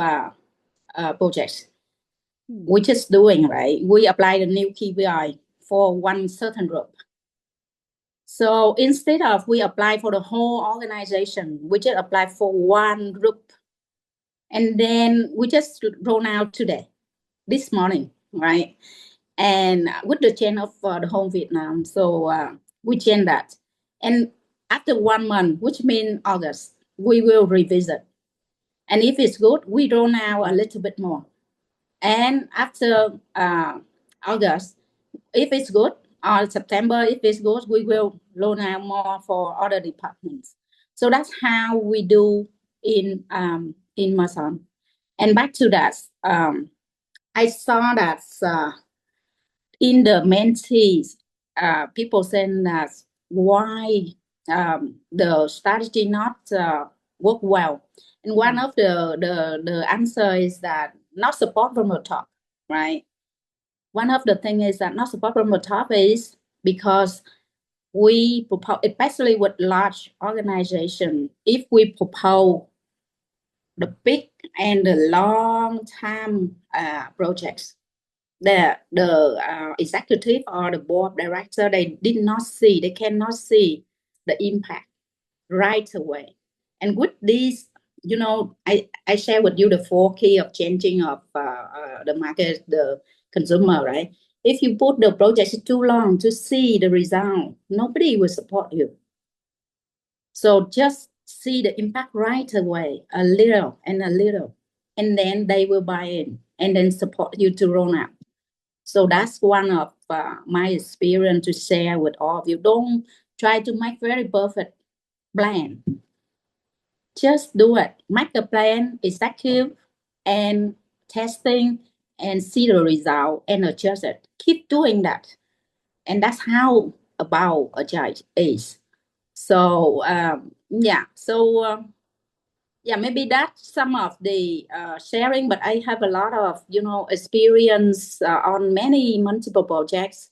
projects we're just doing, right? We apply the new KPI for one certain group. So instead of we apply for the whole organization, we just apply for one group. And then we just roll out today, this morning, right? And with the change of the whole Vietnam. So we change that. And after 1 month, which means August, we will revisit. And if it's good, we roll out a little bit more. And after August, if it's good, or September, if it's good, we will roll out more for other departments. So that's how we do in Masan. And back to that, I saw that in the Menti, people saying that why the strategy not work well. And one of the answer is that not support from the top, right? One of the things is that not support from the top is because we propose, especially with large organization, if we propose the big and the long time projects, the executive or the board director, they cannot see the impact right away. And with these, I share with you the 4 key of changing of the market, the consumer, right? If you put the project too long to see the result, nobody will support you. So just see the impact right away, a little, and then they will buy in and then support you to roll out. So that's one of my experience to share with all of you. Don't try to make very perfect plan. Just do it. Make the plan, execute, and testing, and see the result and adjust it. Keep doing that. And that's how about Agile is. So, maybe that's some of the sharing, but I have a lot of, experience on multiple projects.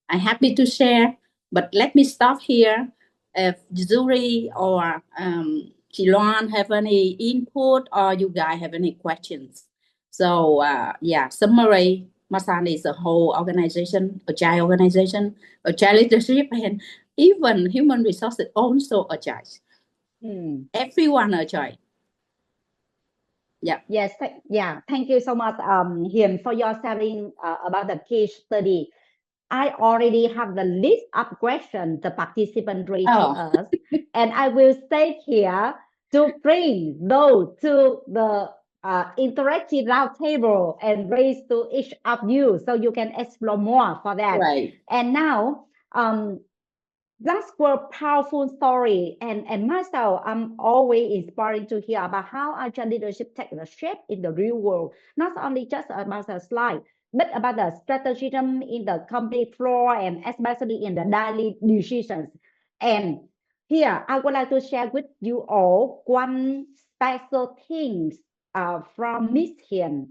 I'm happy to share, but let me stop here. If Zuri or Chị Loan have any input or you guys have any questions. So, summary, Masan is a whole organization, agile leadership, and even human resources also agile. Everyone agile. Yeah. Yes. Thank you so much, Hiền, for your sharing about the case study. I already have the list of questions the participants raised to us, and I will stay here to bring those to the interactive round table and raise to each of you so you can explore more for that. Right. And now, that's a powerful story, and myself, I'm always inspiring to hear about how agile leadership takes the shape in the real world, not only just about the slide, but about the strategism in the company floor and especially in the daily decisions. And here, I would like to share with you all one special thing from Miss Hiền.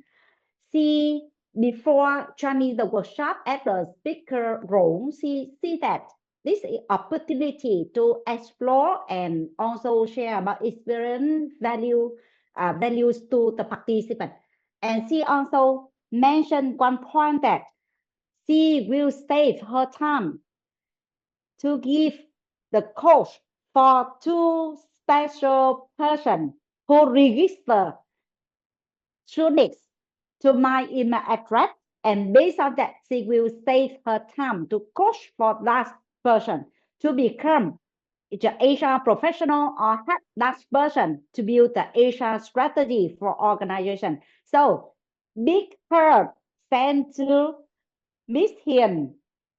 She, before joining the workshop at the speaker role, she see that this is opportunity to explore and also share about experience values to the participant. And she also mentioned one point that she will save her time to give the coach for 2 special persons who register students to my email address, and based on that, she will save her time to coach for that person to become the HR professional or help that person to build the HR strategy for organization. So big hug sent to Miss Hiền,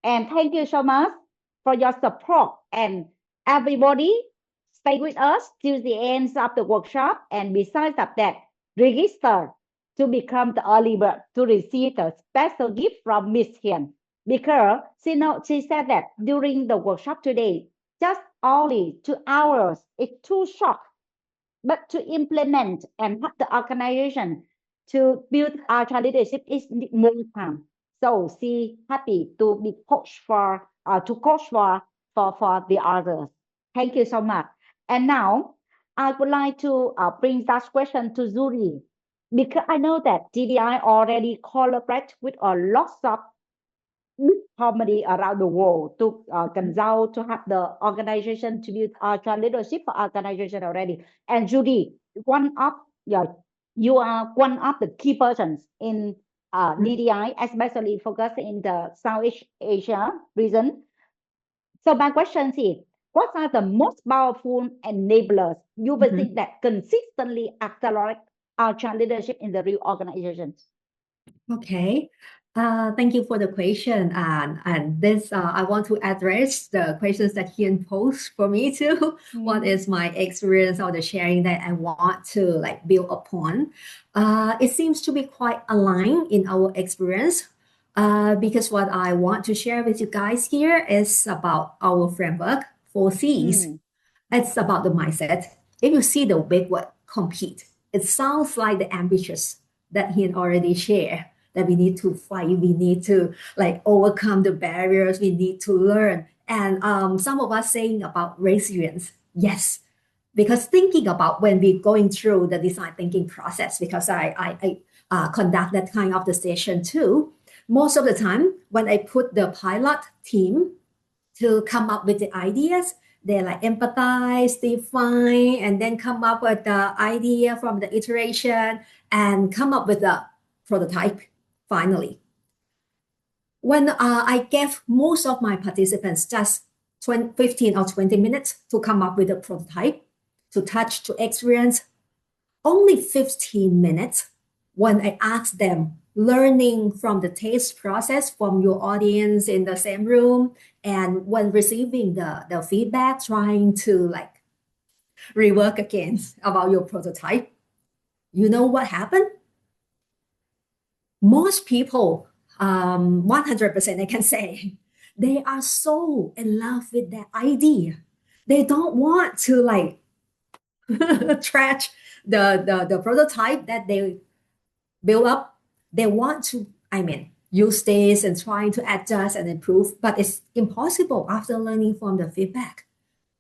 and thank you so much for your support. And everybody, stay with us till the end of the workshop. And besides of that, register to become the early bird to receive the special gift from Miss Hiền, because she said that during the workshop today, just only 2 hours, it's too short. But to implement and help the organization to build agile leadership is need more time. So she happy to be coach for for the others. Thank you so much. And now I would like to bring that question to Zuri, because I know that TDI already collaborate with a lot of big company around the world to consult to have the organization to build agile leadership for organization already. And Judy, one of you are one of the key persons in DDI, especially focused in the Southeast Asia region. So my question is, what are the most powerful enablers you will think that consistently accelerate agile leadership in the real organizations? Okay. Thank you for the question. And this, I want to address the questions that Hian posed for me too. What is my experience or the sharing that I want to like build upon? It seems to be quite aligned in our experience. Because what I want to share with you guys here is about our framework, 4Cs. It's about the mindset. If you see the big word, compete, it sounds like the ambitious that he already shared, that we need to fight, we need to like overcome the barriers, we need to learn. And some of us saying about resilience, yes, because thinking about when we're going through the design thinking process, because I conduct that kind of the session too. Most of the time, when I put the pilot team to come up with the ideas, they like empathize, define, and then come up with the idea from the iteration and come up with the prototype finally. When I gave most of my participants just 15 or 20 minutes to come up with a prototype, to touch, to experience, only 15 minutes when I asked them, learning from the taste process from your audience in the same room, and when receiving the feedback, trying to like rework again about your prototype, you know what happened? Most people, 100% I can say, they are so in love with that idea. They don't want to like trash the prototype that they build up. They want to, use this and trying to adjust and improve, but it's impossible after learning from the feedback.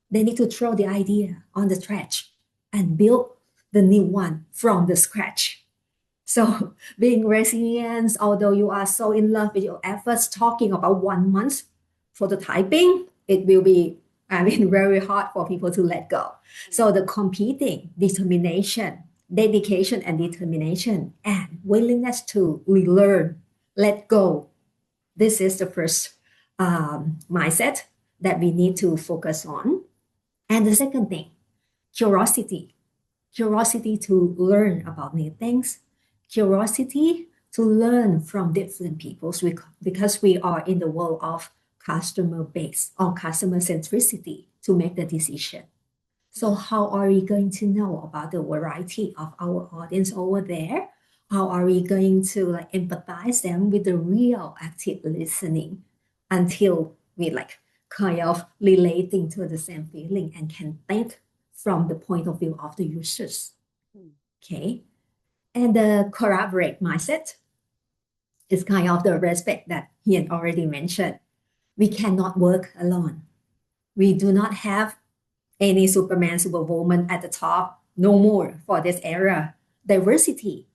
They need to throw the idea on the trash and build the new one from the scratch. So being resilient, although you are so in love with your efforts, talking about 1 month prototyping, it will be, very hard for people to let go. So the competing, determination, dedication and determination, and willingness to relearn, let go. This is the first mindset that we need to focus on. And the second thing, curiosity to learn about new things, curiosity to learn from different people, because we are in the world of customer base or customer centricity to make the decision. So how are we going to know about the variety of our audience over there? How are we going to like empathize them with the real active listening until we like kind of relating to the same feeling and can think from the point of view of the users? Okay. And the collaborate mindset is kind of the respect that he had already mentioned. We cannot work alone. We do not have any Superman, Superwoman at the top, no more for this era. Diversity.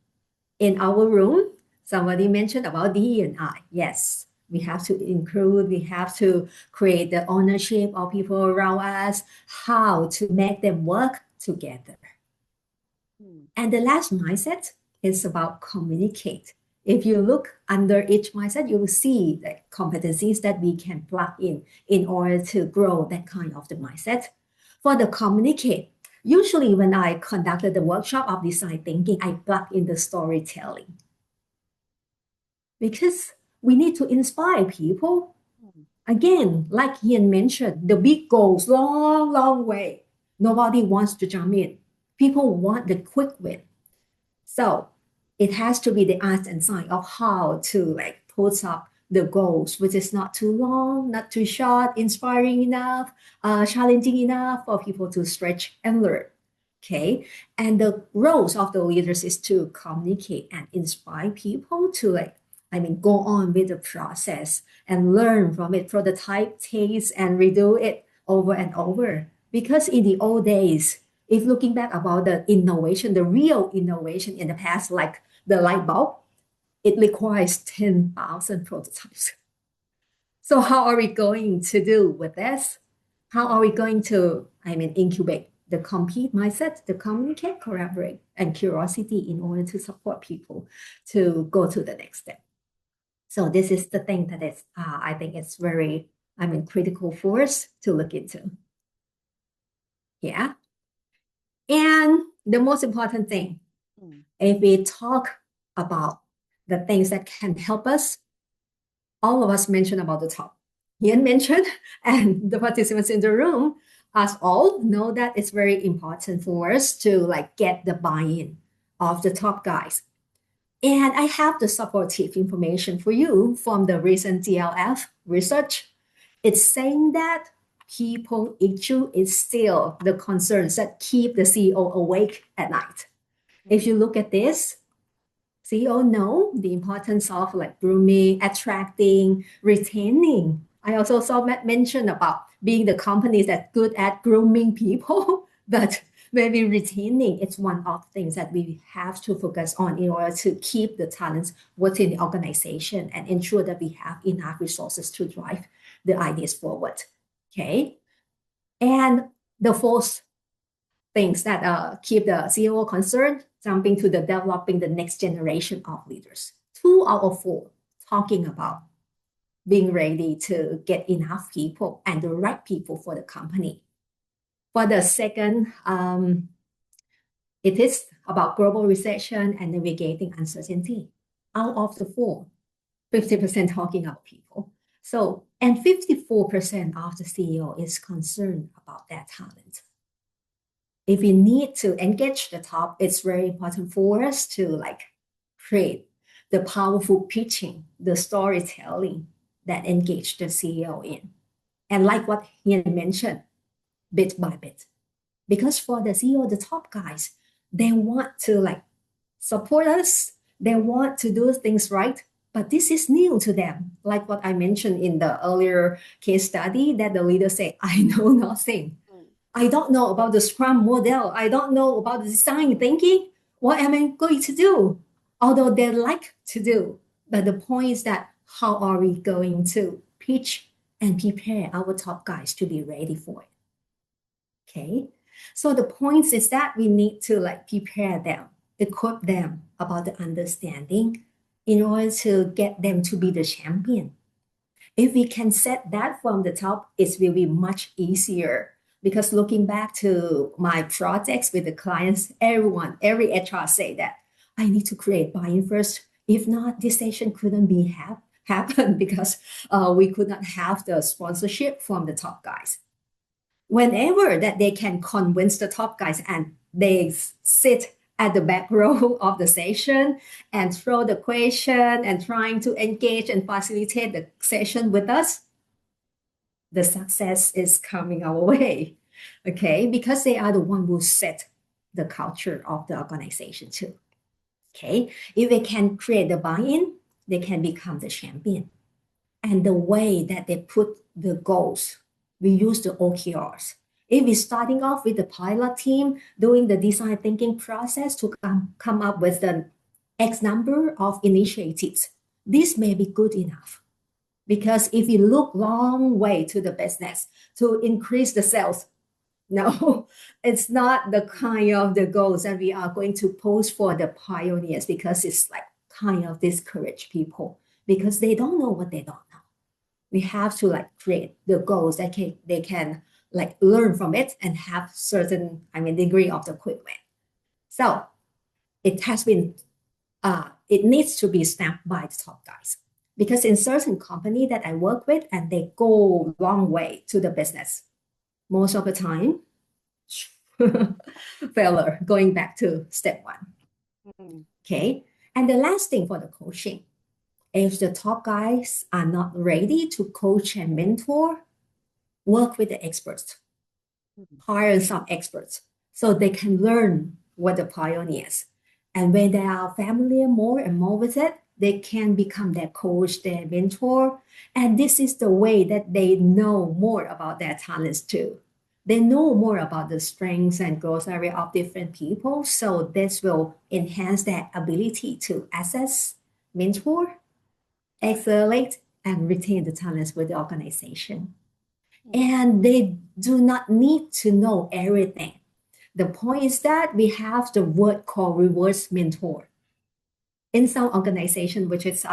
In our room, somebody mentioned about D&I. Yes, we have to include, we have to create the ownership of people around us, how to make them work together. And the last mindset is about communicate. If you look under each mindset, you will see the competencies that we can plug in order to grow that kind of the mindset. For the communicate, usually when I conducted the workshop of design thinking, I plug in the storytelling. Because we need to inspire people. Again, like Ian mentioned, the big goals, long way. Nobody wants to jump in. People want the quick win. So it has to be the art and science of how to like put up the goals, which is not too long, not too short, inspiring enough, challenging enough for people to stretch and learn. Okay. And the roles of the leaders is to communicate and inspire people to go on with the process and learn from it, prototype, taste, and redo it over and over. Because in the old days, if looking back about the innovation, the real innovation in the past, like the light bulb, it requires 10,000 prototypes. So how are we going to do with this? How are we going to, incubate the compete mindset, the communicate, collaborate, and curiosity in order to support people to go to the next step? So this is the thing that is, I think it's very, critical for us to look into. Yeah. And the most important thing, if we talk about the things that can help us, all of us mentioned about the top. Ian mentioned, and the participants in the room, us all know that it's very important for us to get the buy-in of the top guys. And I have the supportive information for you from the recent DLF research. It's saying that people issue is still the concerns that keep the CEO awake at night. If you look at this, CEO know the importance of grooming, attracting, retaining. I also saw Matt mention about being the companies that good at grooming people, but maybe retaining, it's one of the things that we have to focus on in order to keep the talents within the organization and ensure that we have enough resources to drive the ideas forward. Okay. And the fourth things that keep the CEO concerned, jumping to the developing the next generation of leaders. 2 out of 4 talking about being ready to get enough people and the right people for the company. For the second, it is about global recession and navigating uncertainty. Out of the 4, 50% talking about people. So, and 54% of the CEO is concerned about their talent. If we need to engage the top, it's very important for us to create the powerful pitching, the storytelling that engage the CEO in. And like what Ian mentioned, bit by bit. Because for the CEO, the top guys, they want to support us. They want to do things right. But this is new to them. Like what I mentioned in the earlier case study that the leader say, I know nothing. I don't know about the Scrum model. I don't know about the design thinking. What am I going to do? Although they like to do. But the point is that how are we going to pitch and prepare our top guys to be ready for it? Okay. So the point is that we need to prepare them, equip them about the understanding in order to get them to be the champion. If we can set that from the top, it will be much easier. Because looking back to my projects with the clients, every HR say that I need to create buy-in first. If not, this session couldn't be happen because we could not have the sponsorship from the top guys. Whenever that they can convince the top guys and they sit at the back row of the session and throw the question and trying to engage and facilitate the session with us, the success is coming our way, okay? Because they are the one who set the culture of the organization too, okay? If they can create the buy-in, they can become the champion. And the way that they put the goals, we use the OKRs. If we're starting off with the pilot team, doing the design thinking process to come up with the X number of initiatives, this may be good enough. Because if you look long way to the business to increase the sales, no, it's not the kind of the goals that we are going to post for the pioneers, because it's kind of discourage people because they don't know what they don't know. We have to create the goals that they can learn from it and have certain degree of the quick win. So it has been it needs to be stamped by the top guys. Because in certain company that I work with and they go long way to the business, most of the time, failure, going back to step 1. Okay. And the last thing for the coaching, if the top guys are not ready to coach and mentor, work with the experts, hire some experts so they can learn what the pioneers. And when they are familiar more and more with it, they can become their coach, their mentor. And this is the way that they know more about their talents too. They know more about the strengths and growth area of different people. So this will enhance their ability to assess, mentor, accelerate, and retain the talents with the organization. And they do not need to know everything. The point is that we have the word called reverse mentor in some organization, which is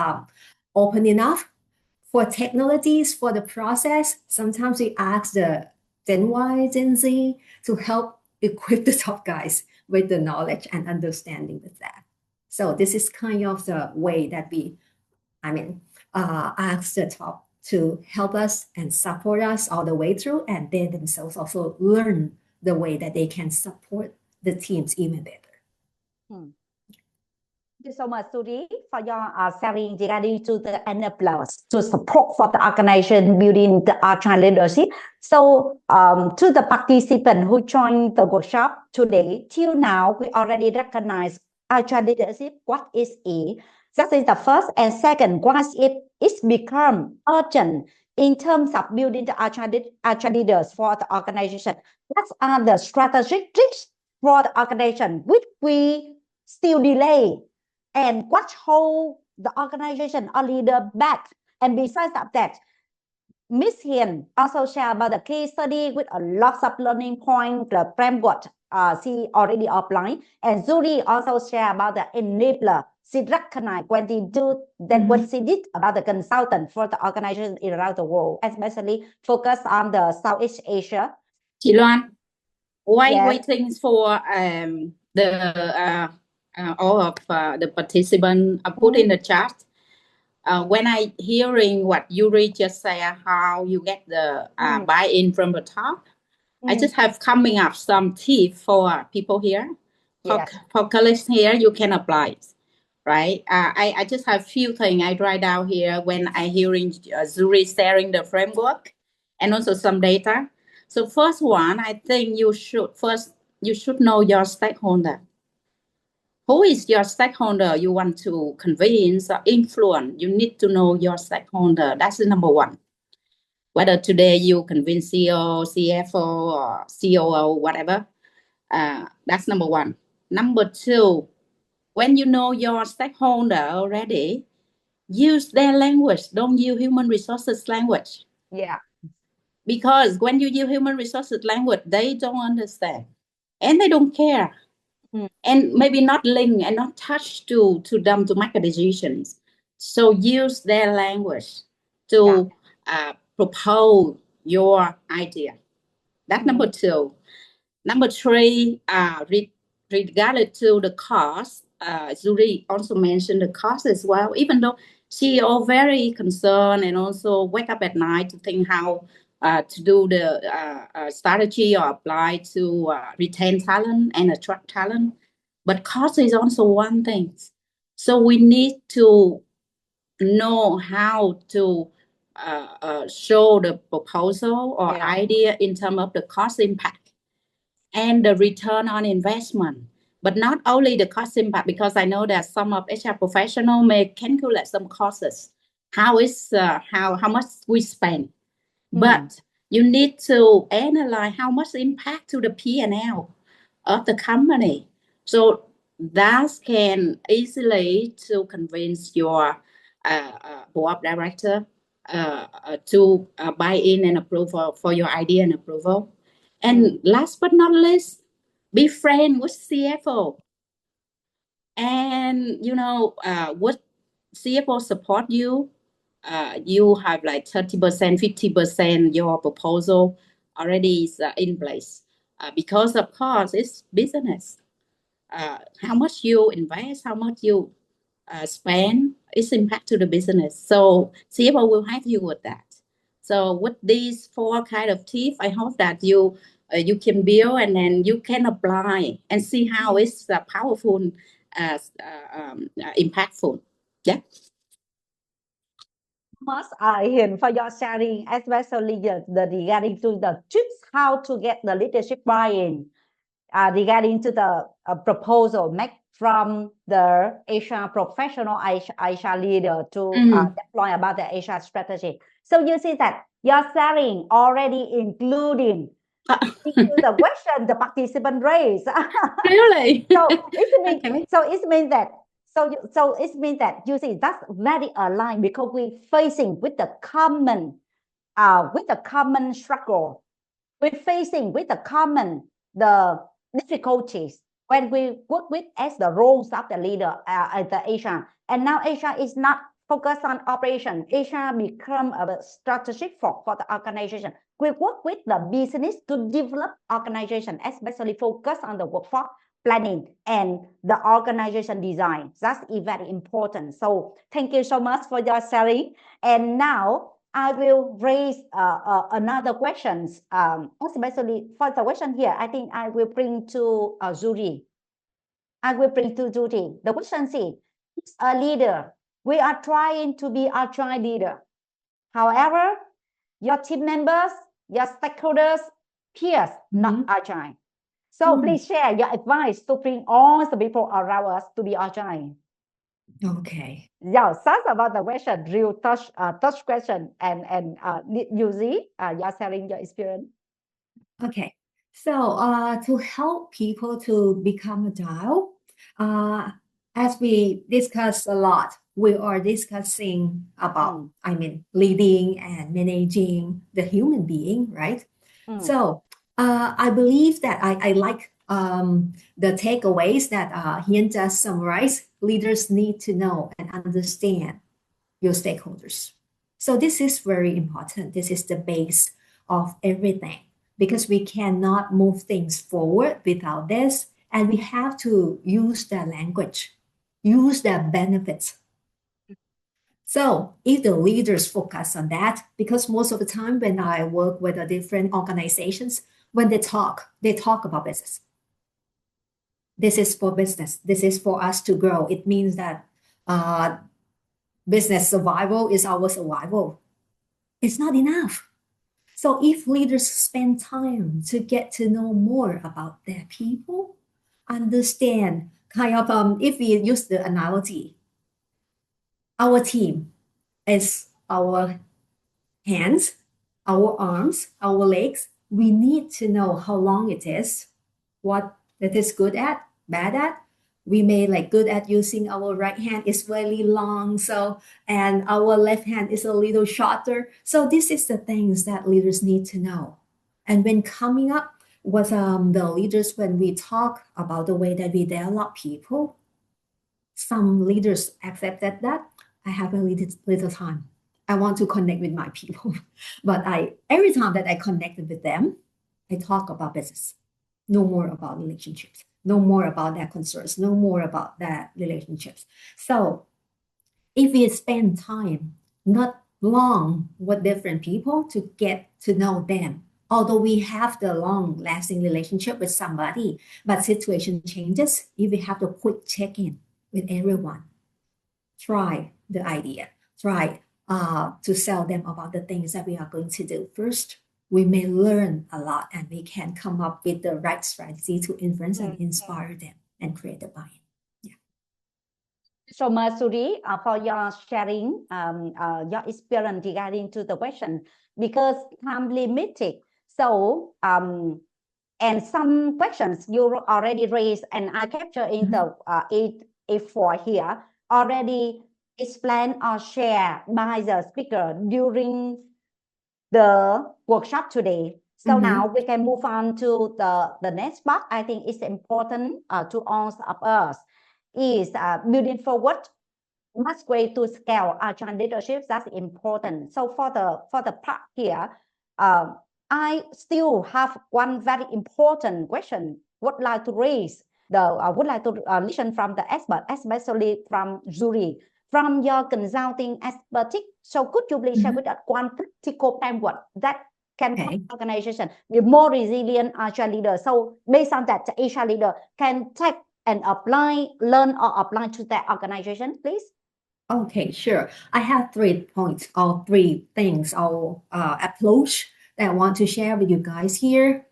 open enough for technologies, for the process. Sometimes we ask the Gen Y, Gen Z to help equip the top guys with the knowledge and understanding with that. So this is kind of the way that we, ask the top to help us and support us all the way through, and they themselves also learn the way that they can support the teams even better. Thank you so much, Suri, for your sharing regarding to the enablers to support for the organization building the agile leadership. So, to the participant who joined the workshop today, till now, we already recognize agile leadership. What is it? That is the first, and second, why it's become urgent in terms of building the agile leaders for the organization. What are the strategic tricks for the organization which we still delay, and what hold the organization or leader back? And besides of that, Miss Hiền also share about the case study with a lots of learning point, the framework she already outlined, and Zuri also share about the enabler. She recognized when they do that what she did about the consultant for the organization around the world, especially focus on the Southeast Asia. Chị Loan, while Yes. waiting for all of the participants put in the chat, when I hearing what Yuri just said, how you get the buy-in from the top, I just have coming up some tips for people here, for colleagues here, you can apply it, right? I just have few things I write down here when I hearing Zuri sharing the framework and also some data. So first one, I think you should know your stakeholder. Who is your stakeholder you want to convince or influence? You need to know your stakeholder. That's the number one. Whether today you convince CEO, CFO, or COO, whatever, that's number one. Number two, when you know your stakeholder already, use their language. Don't use human resources language. Yeah. Because when you use human resources language, they don't understand and they don't care. And maybe not link and not touch to them to make decisions. So use their language to propose your idea. That's number two. Number three, regarding to the cost, Zuri also mentioned the cost as well. Even though CEO very concerned and also wake up at night to think how to do the strategy or apply to retain talent and attract talent. But cost is also one thing. So we need to know how to show the proposal or idea in terms of the cost impact and the return on investment. But not only the cost impact, because I know that some of HR professionals may calculate some costs, how much we spend. But you need to analyze how much impact to the P&L of the company. So that can easily to convince your board of director to buy in and approve for your idea and approval. And last but not least, be friend with CFO. And what CFO support you, you have like 30%, 50% your proposal already is in place. Because of course it's business. How much you invest, how much you spend, is impact to the business. So CFO will help you with that. So with these four kind of tips, I hope that you can build and then you can apply and see how it's powerful, impactful. Yeah. Much Hiền for your sharing, especially the regarding to the tips how to get the leadership buy-in. regarding to the proposal made from the HR professional, HR leader to deploy about the HR strategy. So you see that your sharing already including into the question the participant raised. Really? So it means that you see that's very aligned because we're facing with the common struggle. We're facing with the common the difficulties when we work with as the roles of the leader at the HR. And now HR is not focused on operation. HR become a strategic for the organization. We work with the business to develop organization, especially focus on the workforce planning and the organization design. That's very important. So thank you so much for your sharing. And now I will raise another questions, especially for the question here. I think I will bring to Zuri. The question is, a leader, we are trying to be agile leader. However, your team members, your stakeholders, peers, not agile. So please share your advice to bring all the people around us to be agile. Okay. Yeah, that's about the question, real touch question, and usually you're sharing your experience. Okay. So to help people to become agile, as we discussed a lot, we are discussing about, leading and managing the human being, right? So I believe that I like the takeaways that Hiên just summarized. Leaders need to know and understand your stakeholders. So this is very important. This is the base of everything because we cannot move things forward without this. And we have to use their language, use their benefits. So if the leaders focus on that, because most of the time when I work with the different organizations, when they talk about business. This is for business. This is for us to grow. It means that business survival is our survival. It's not enough. So if leaders spend time to get to know more about their people, understand if we use the analogy, our team is our hands, our arms, our legs. We need to know how long it is, what it is good at, bad at. We may good at using our right hand is really long, and our left hand is a little shorter. So this is the things that leaders need to know. And when coming up with the leaders, when we talk about the way that we develop people, some leaders accepted that I have a little time. I want to connect with my people, but every time that I connected with them, I talk about business, no more about relationships. No more about their concerns, no more about their relationships. So if we spend time, not long, with different people to get to know them, although we have the long-lasting relationship with somebody, but situation changes, if we have the quick check-in with everyone, try the idea, try to sell them about the things that we are going to do first. We may learn a lot and we can come up with the right strategy to influence and inspire them and create a buy-in. Yeah. So much, Suri, for your sharing your experience regarding to the question, because time limited. So, and some questions you already raised and I capture in the A4 here, already explained or shared by the speaker during the workshop today. So now we can move on to the next part. I think it's important to all of us is building forward much way to scale agile leadership. That's important. So for the part here, I still have one very important question. Would like to raise would like to listen from the expert, especially from Zuri. From your consulting expertise, so could you please share with us one practical framework that can help organization be more resilient agile leader? So based on that, the agile leader can take and learn or apply to their organization, please. Okay, sure. I have 3 points or 3 things or approach that I want to share with you guys here.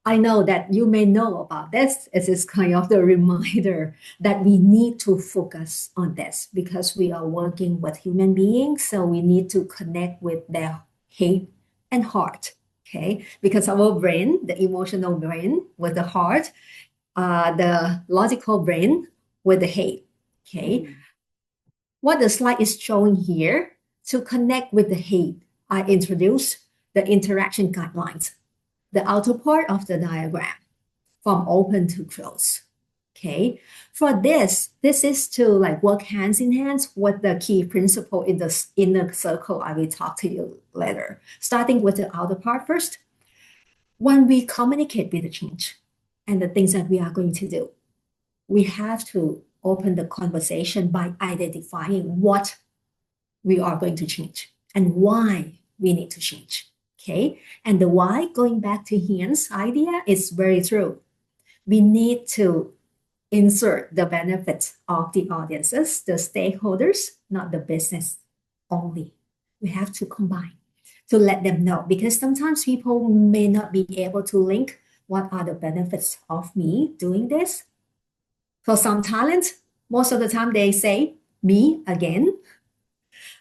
I know that you may know about this. It is kind of the reminder that we need to focus on this because we are working with human beings. So we need to connect with their head and heart. Okay. Because our brain, the emotional brain with the heart, the logical brain with the head. Okay. What the slide is showing here, to connect with the head, I introduced the interaction guidelines, the outer part of the diagram from open to close. Okay. For this is to like work hands in hands with the key principle in the inner circle. I will talk to you later. Starting with the outer part first. When we communicate with the change and the things that we are going to do, we have to open the conversation by identifying what we are going to change and why we need to change. Okay. And the why, going back to Ian's idea, is very true. We need to insert the benefits of the audiences, the stakeholders, not the business only. We have to combine to let them know, because sometimes people may not be able to link what are the benefits of me doing this. For some talent, most of the time they say me again,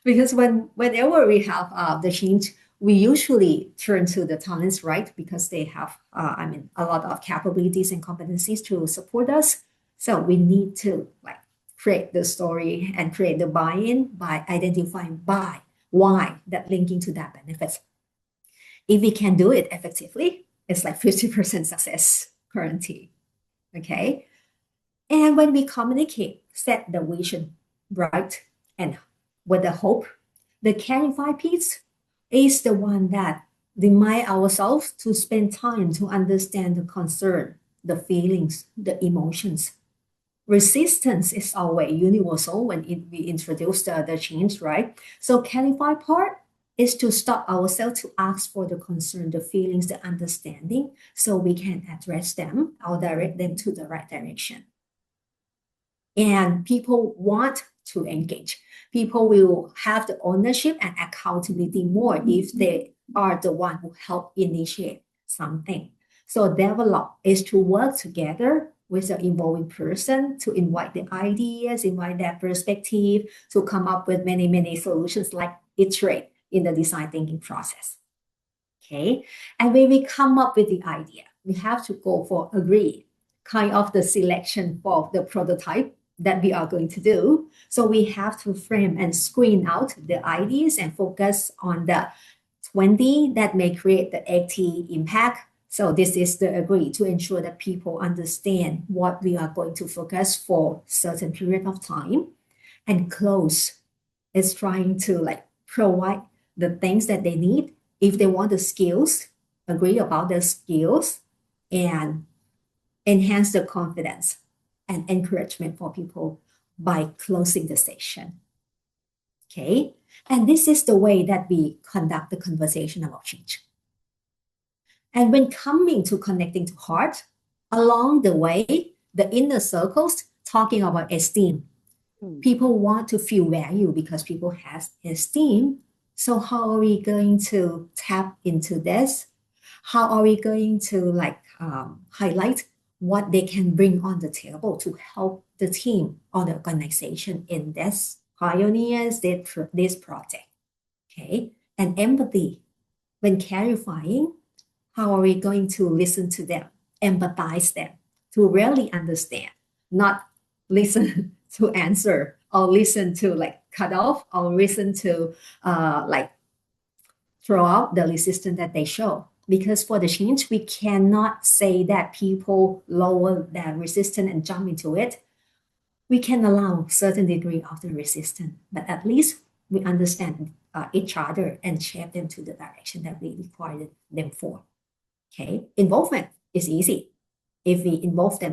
because whenever we have the change, we usually turn to the talents, right? Because they have, a lot of capabilities and competencies to support us. So we need to like create the story and create the buy-in by identifying why that linking to that benefits. If we can do it effectively, it's like 50% success guarantee. Okay. And when we communicate, set the vision right and with the hope, the clarify piece is the one that remind ourselves to spend time to understand the concern, the feelings, the emotions. Resistance is always universal when we introduce the change, right? So clarify part is to stop ourselves to ask for the concern, the feelings, the understanding, so we can address them or direct them to the right direction. And people want to engage. People will have the ownership and accountability more if they are the one who help initiate something. So develop is to work together with the involving person to invite the ideas, invite their perspective, to come up with many, many solutions, like iterate in the design thinking process. Okay. And when we come up with the idea, we have to go for agree, kind of the selection for the prototype that we are going to do. So we have to frame and screen out the ideas and focus on the 20 that may create the 80 impact. So this is the agree to ensure that people understand what we are going to focus for certain period of time. And close is trying to like provide the things that they need. If they want the skills, agree about the skills and enhance the confidence and encouragement for people by closing the session. Okay. And this is the way that we conduct the conversation about change. And when coming to connecting to heart, along the way, the inner circles talking about esteem. People want to feel value because people have esteem. So how are we going to tap into this? How are we going to highlight what they can bring on the table to help the team or the organization in this pioneers, this project? Okay. And empathy, when clarifying, how are we going to listen to them, empathize them, to really understand, not listen to answer or listen to like cut off or listen to throw out the resistance that they show. Because for the change, we cannot say that people lower their resistance and jump into it. We can allow certain degree of the resistance, but at least we understand each other and shape them to the direction that we require them for. Okay, involvement is easy. If we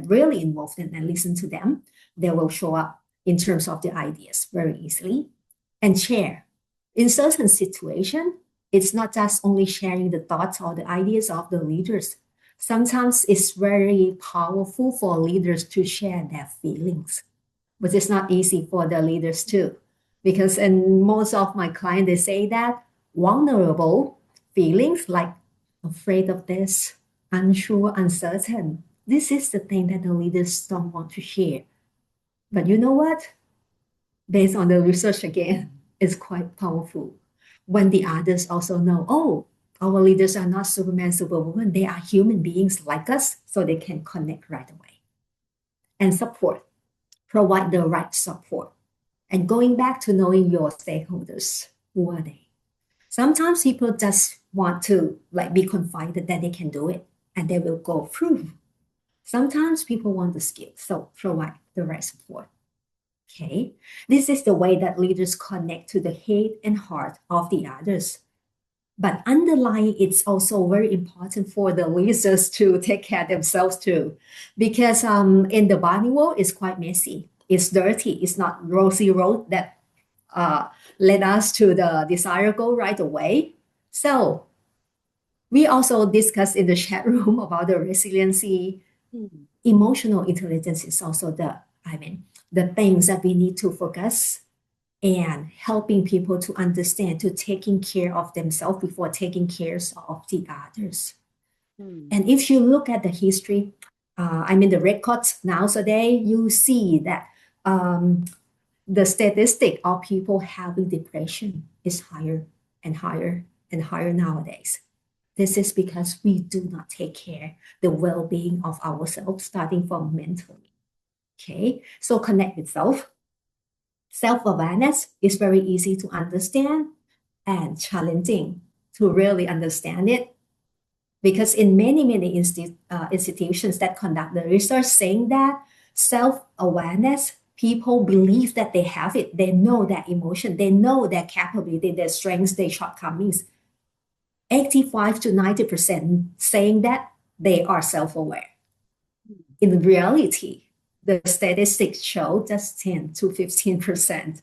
really involve them and listen to them, they will show up in terms of the ideas very easily. And share. In certain situations, it's not just only sharing the thoughts or the ideas of the leaders. Sometimes it's very powerful for leaders to share their feelings, but it's not easy for the leaders too. Because in most of my clients, they say that vulnerable feelings like afraid of this, unsure, uncertain. This is the thing that the leaders don't want to share. But you know what? Based on the research again, it's quite powerful. When the others also know, oh, our leaders are not Superman, Superwoman, they are human beings like us, so they can connect right away. And support, provide the right support. And going back to knowing your stakeholders, who are they? Sometimes people just want to be confided that they can do it and they will go through. Sometimes people want the skill, so provide the right support. Okay, this is the way that leaders connect to the head and heart of the others. But underlying, it's also very important for the leaders to take care of themselves too, because in the body world, it's quite messy. It's dirty. It's not rosy road that led us to the desired goal right away. So we also discussed in the chat room about the resiliency. Emotional intelligence is also the things that we need to focus and helping people to understand, to taking care of themselves before taking care of the others. And if you look at the history, the records nowadays, you see that the statistic of people having depression is higher and higher and higher nowadays. This is because we do not take care the well-being of ourselves, starting from mentally. Okay, so connect with self. Self-awareness is very easy to understand and challenging to really understand it, because in many institutions that conduct the research saying that self-awareness, people believe that they have it. They know their emotion. They know their capability, their strengths, their shortcomings. 85 to 90% saying that they are self-aware. In reality, the statistics show just 10 to 15%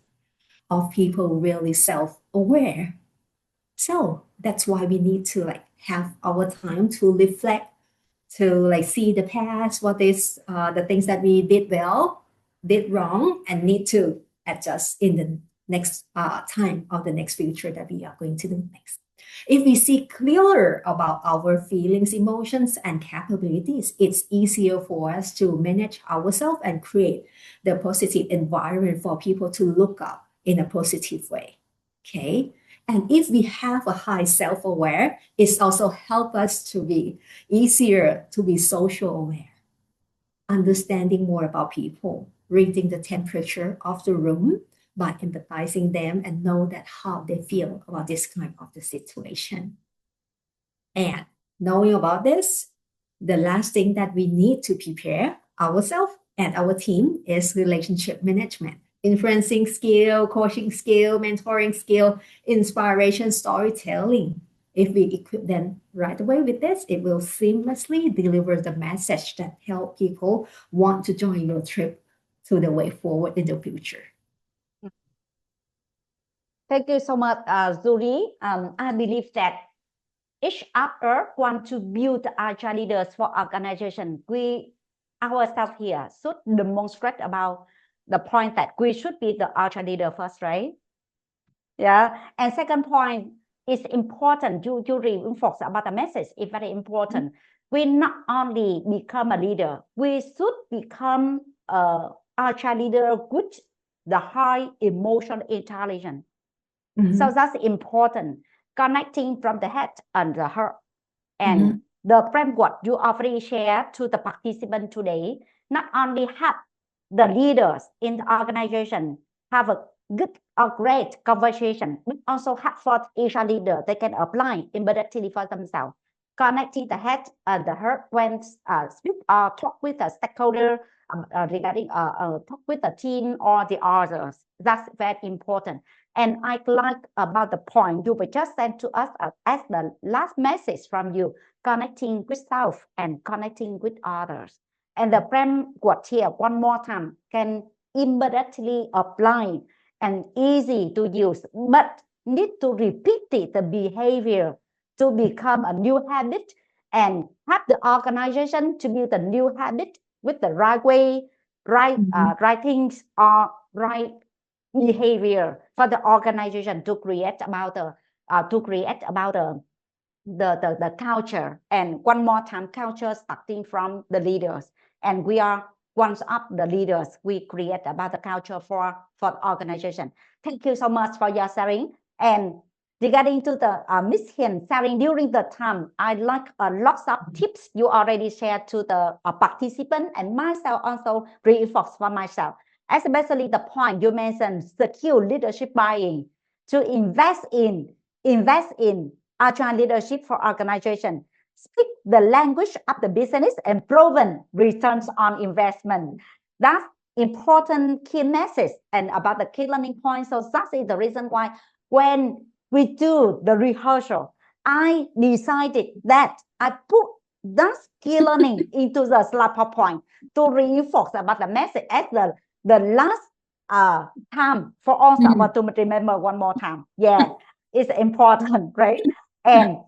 of people really self-aware. So that's why we need to have our time to reflect, to see the past, what is the things that we did well, did wrong, and need to adjust in the next time of the next future that we are going to do next. If we see clearer about our feelings, emotions, and capabilities, it's easier for us to manage ourselves and create the positive environment for people to look up in a positive way. Okay. And if we have a high self-aware, it's also help us to be easier to be social aware, understanding more about people, reading the temperature of the room by empathizing them and know that how they feel about this kind of the situation. And knowing about this, the last thing that we need to prepare ourselves and our team is relationship management. Influencing skill, coaching skill, mentoring skill, inspiration, storytelling. If we equip them right away with this, it will seamlessly deliver the message that help people want to join your trip to the way forward in the future. Thank you so much, Zuri. I believe that each of us want to build agile leaders for organization. We ourselves here should demonstrate about the point that we should be the agile leader first, right? Yeah. And second point is important. You reinforce about the message. It's very important. We not only become a leader, we should become a agile leader with the high emotional intelligence. So that's important. Connecting from the head and the heart. And the framework you already shared to the participant today not only help the leaders in the organization have a good or great conversation, but also help for each leader they can apply immediately for themselves. Connecting the head and the heart when speak or talk with a stakeholder regarding talk with the team or the others. That's very important. And I like about the point you just sent to us as the last message from you, connecting with self and connecting with others. And the framework here, one more time, can immediately apply and easy to use, but need to repeat the behavior to become a new habit and have the organization to build a new habit with the right way, right things, or right behavior for the organization to create about the culture. And one more time, culture starting from the leaders. And we are once up the leaders, we create about the culture for the organization. Thank you so much for your sharing. And regarding to the Miss Hiền sharing during the time, I like lots of tips you already shared to the participant, and myself also reinforce for myself, especially the point you mentioned, secure leadership buying, to invest in agile leadership for organization, speak the language of the business and proven returns on investment. That's important key message and about the key learning points. So that is the reason why when we do the rehearsal, I decided that I put that key learning into the slide PowerPoint to reinforce about the message as the last time for all to remember one more time. Yeah, it's important, right? And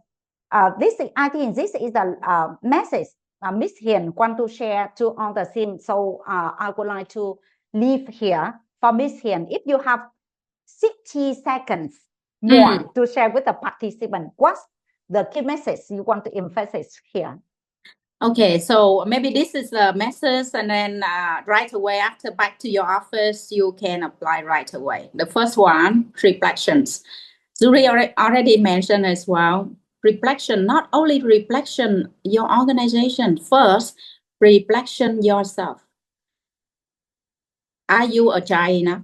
this is, I think this is the message Miss Hiền want to share to all the team. So I would like to leave here for Miss Hiền. If you have 60 seconds more to share with the participant, what's the key message you want to emphasize here? Okay, so maybe this is the message, and then right away after back to your office, you can apply right away. The first one, reflections. Zuri already mentioned as well. Reflection, not only reflection your organization, first, reflection yourself. Are you agile enough?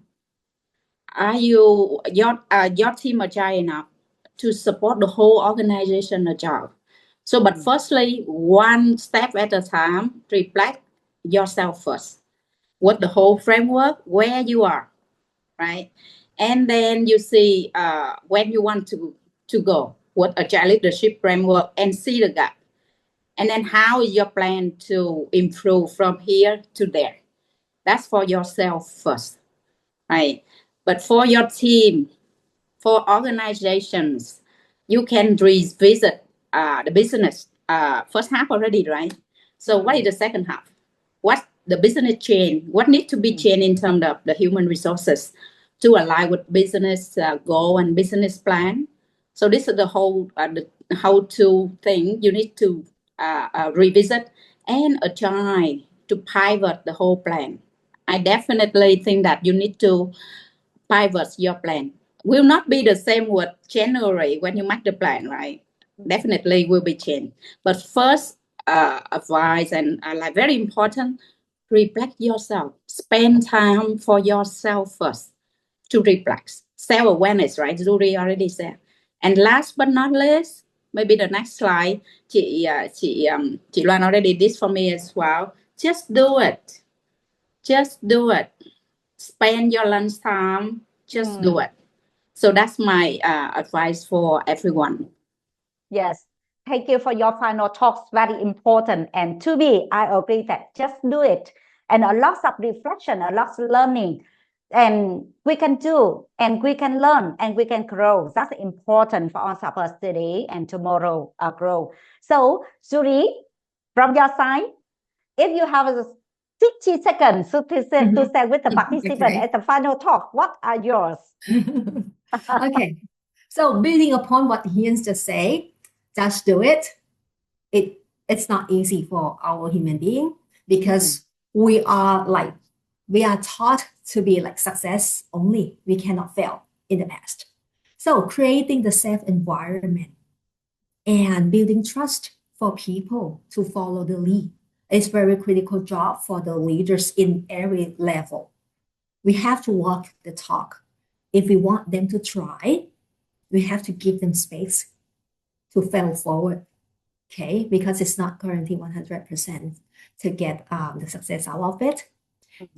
Are you your team agile enough to support the whole organization agile? So, but firstly, one step at a time, reflect yourself first. What the whole framework, where you are, right? And then you see when you want to go, what agile leadership framework, and see the gap. And then how is your plan to improve from here to there? That's for yourself first, right? But for your team, for organizations, you can revisit the business first half already, right? So what is the second half? What's the business change? What needs to be changed in terms of the human resources to align with business goal and business plan? So this is the whole the how-to thing you need to revisit and adjust to pivot the whole plan. I definitely think that you need to pivot your plan. Will not be the same with January when you make the plan, right? Definitely will be changed. But first, advice and like very important, reflect yourself. Spend time for yourself first to reflect. Self-awareness, right? Zuri already said. And last but not least, maybe the next slide, chị Loan already did this for me as well. Just do it. Just do it. Spend your lunch time. Just do it. So that's my advice for everyone. Yes. Thank you for your final talks. Very important. And to me, I agree that just do it. And a lot of reflection, a lot of learning. And we can do, and we can learn, and we can grow. That's important for all of us today and tomorrow grow. So, Zuri, from your side, if you have 60 seconds to share with the participant at the final talk, what are yours? Okay. So building upon what Hiền just said, just do it. It's not easy for our human being because we are taught to be like success only. We cannot fail in the past. So creating the safe environment and building trust for people to follow the lead is very critical job for the leaders in every level. We have to walk the talk. If we want them to try, we have to give them space to fail forward, okay? Because it's not guaranteed 100% to get the success out of it.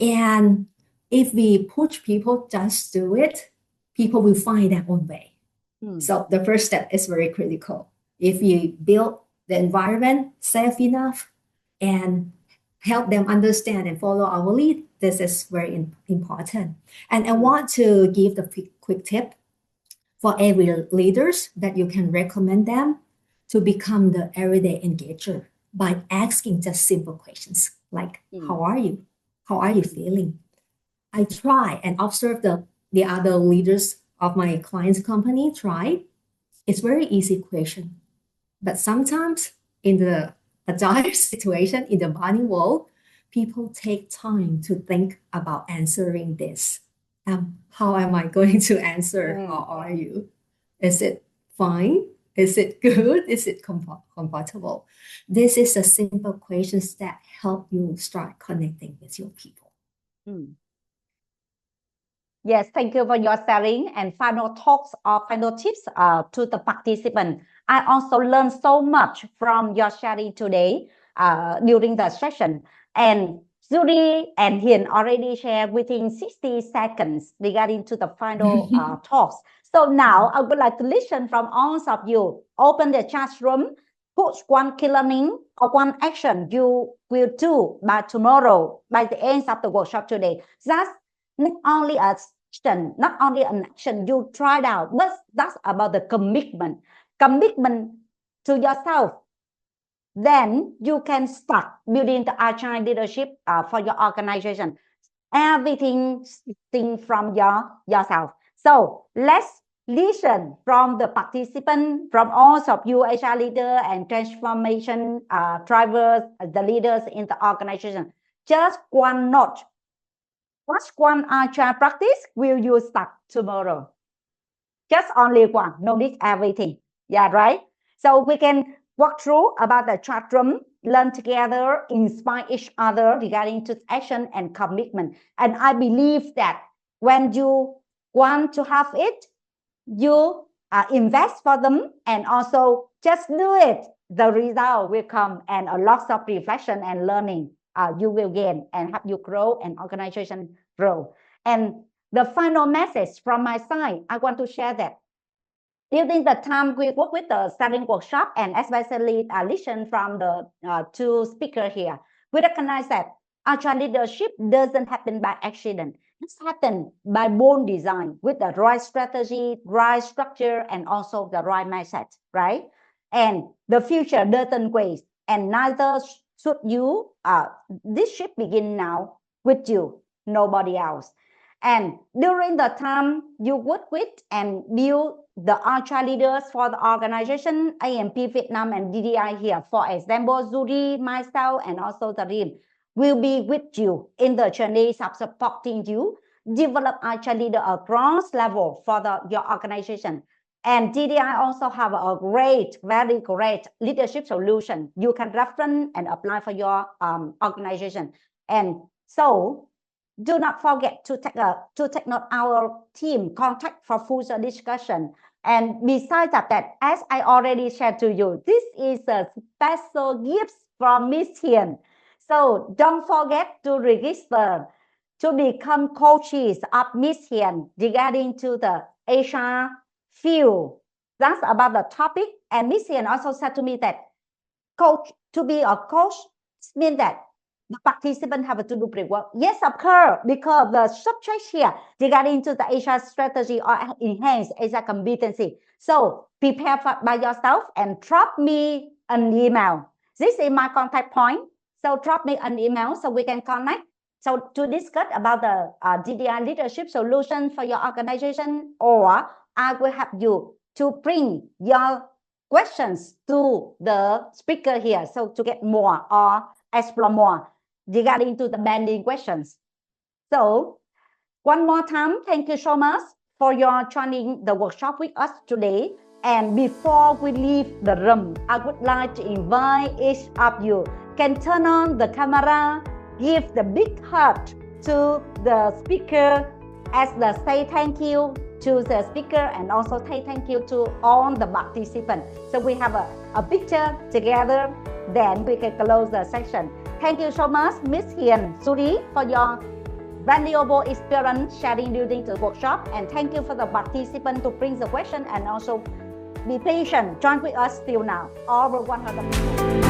And if we push people just do it, people will find their own way. So the first step is very critical. If you build the environment safe enough and help them understand and follow our lead, this is very important. And I want to give the quick tip for every leaders that you can recommend them to become the everyday engager by asking just simple questions like, how are you? How are you feeling? I try and observe the other leaders of my client's company try. It's very easy question. But sometimes in the agile situation, in the modern world, people take time to think about answering this. How am I going to answer? How are you? Is it fine? Is it good? Is it comfortable? This is a simple questions that help you start connecting with your people. Yes, thank you for your sharing and final thoughts or final tips to the participant. I also learned so much from your sharing today during the session. And Judy and Hiền already shared within 60 seconds regarding to the final talks. So now I would like to listen from all of you. Open the chat room, put one key learning or one action you will do by tomorrow, by the end of the workshop today. Just not only an action you tried out, but that's about the commitment to yourself. Then you can start building the agile leadership for your organization. Everything from yourself. So let's listen from the participant, from all of you HR leader and transformation drivers, the leaders in the organization. Just one note. What one agile practice will you start tomorrow? Just only one, no need everything. Yeah, right? So we can walk through about the chat room, learn together, inspire each other regarding to action and commitment. And I believe that when you want to have it, you invest for them and also just do it. The result will come and a lot of reflection and learning you will gain and help you grow and organization grow. And the final message from my side, I want to share that during the time we work with the studying workshop and especially listen from the two speakers here, we recognize that agile leadership doesn't happen by accident. It's happened by bold design with the right strategy, right structure, and also the right mindset, right? And the future doesn't wait, and neither should you. This should begin now with you, nobody else. And during the time you work with and build the agile leaders for the organization, A&P Việt Nam and DDI here, for example, Judy, myself, and also the team will be with you in the journey of supporting you, develop agile leader across level for your organization. And DDI also have a very great leadership solution you can reference and apply for your organization. And so do not forget to take note our team contact for further discussion. And besides that, as I already shared to you, this is a special gift from Miss Hiền. So don't forget to register to become coaches of Miss Hiền regarding to the HR field. That's about the topic. And Miss Hiền also said to me that to be a coach means that the participant have to do pre-work. Yes, of course, because the subject here regarding to the HR strategy or enhance HR competency. So prepare by yourself and drop me an email. This is my contact point. So drop me an email so we can connect. So to discuss about the DDI leadership solution for your organization, or I will help you to bring your questions to the speaker here. So to get more or explore more regarding to the banding questions. So one more time, thank you so much for your joining the workshop with us today. And before we leave the room, I would like to invite each of you can turn on the camera, give the big heart to the speaker as the say thank you to the speaker and also say thank you to all the participants. So we have a picture together, then we can close the session. Thank you so much, Miss Hiền, Judy, for your valuable experience sharing during the workshop. And thank you for the participant to bring the question and also be patient, join with us till now. Over 100 people.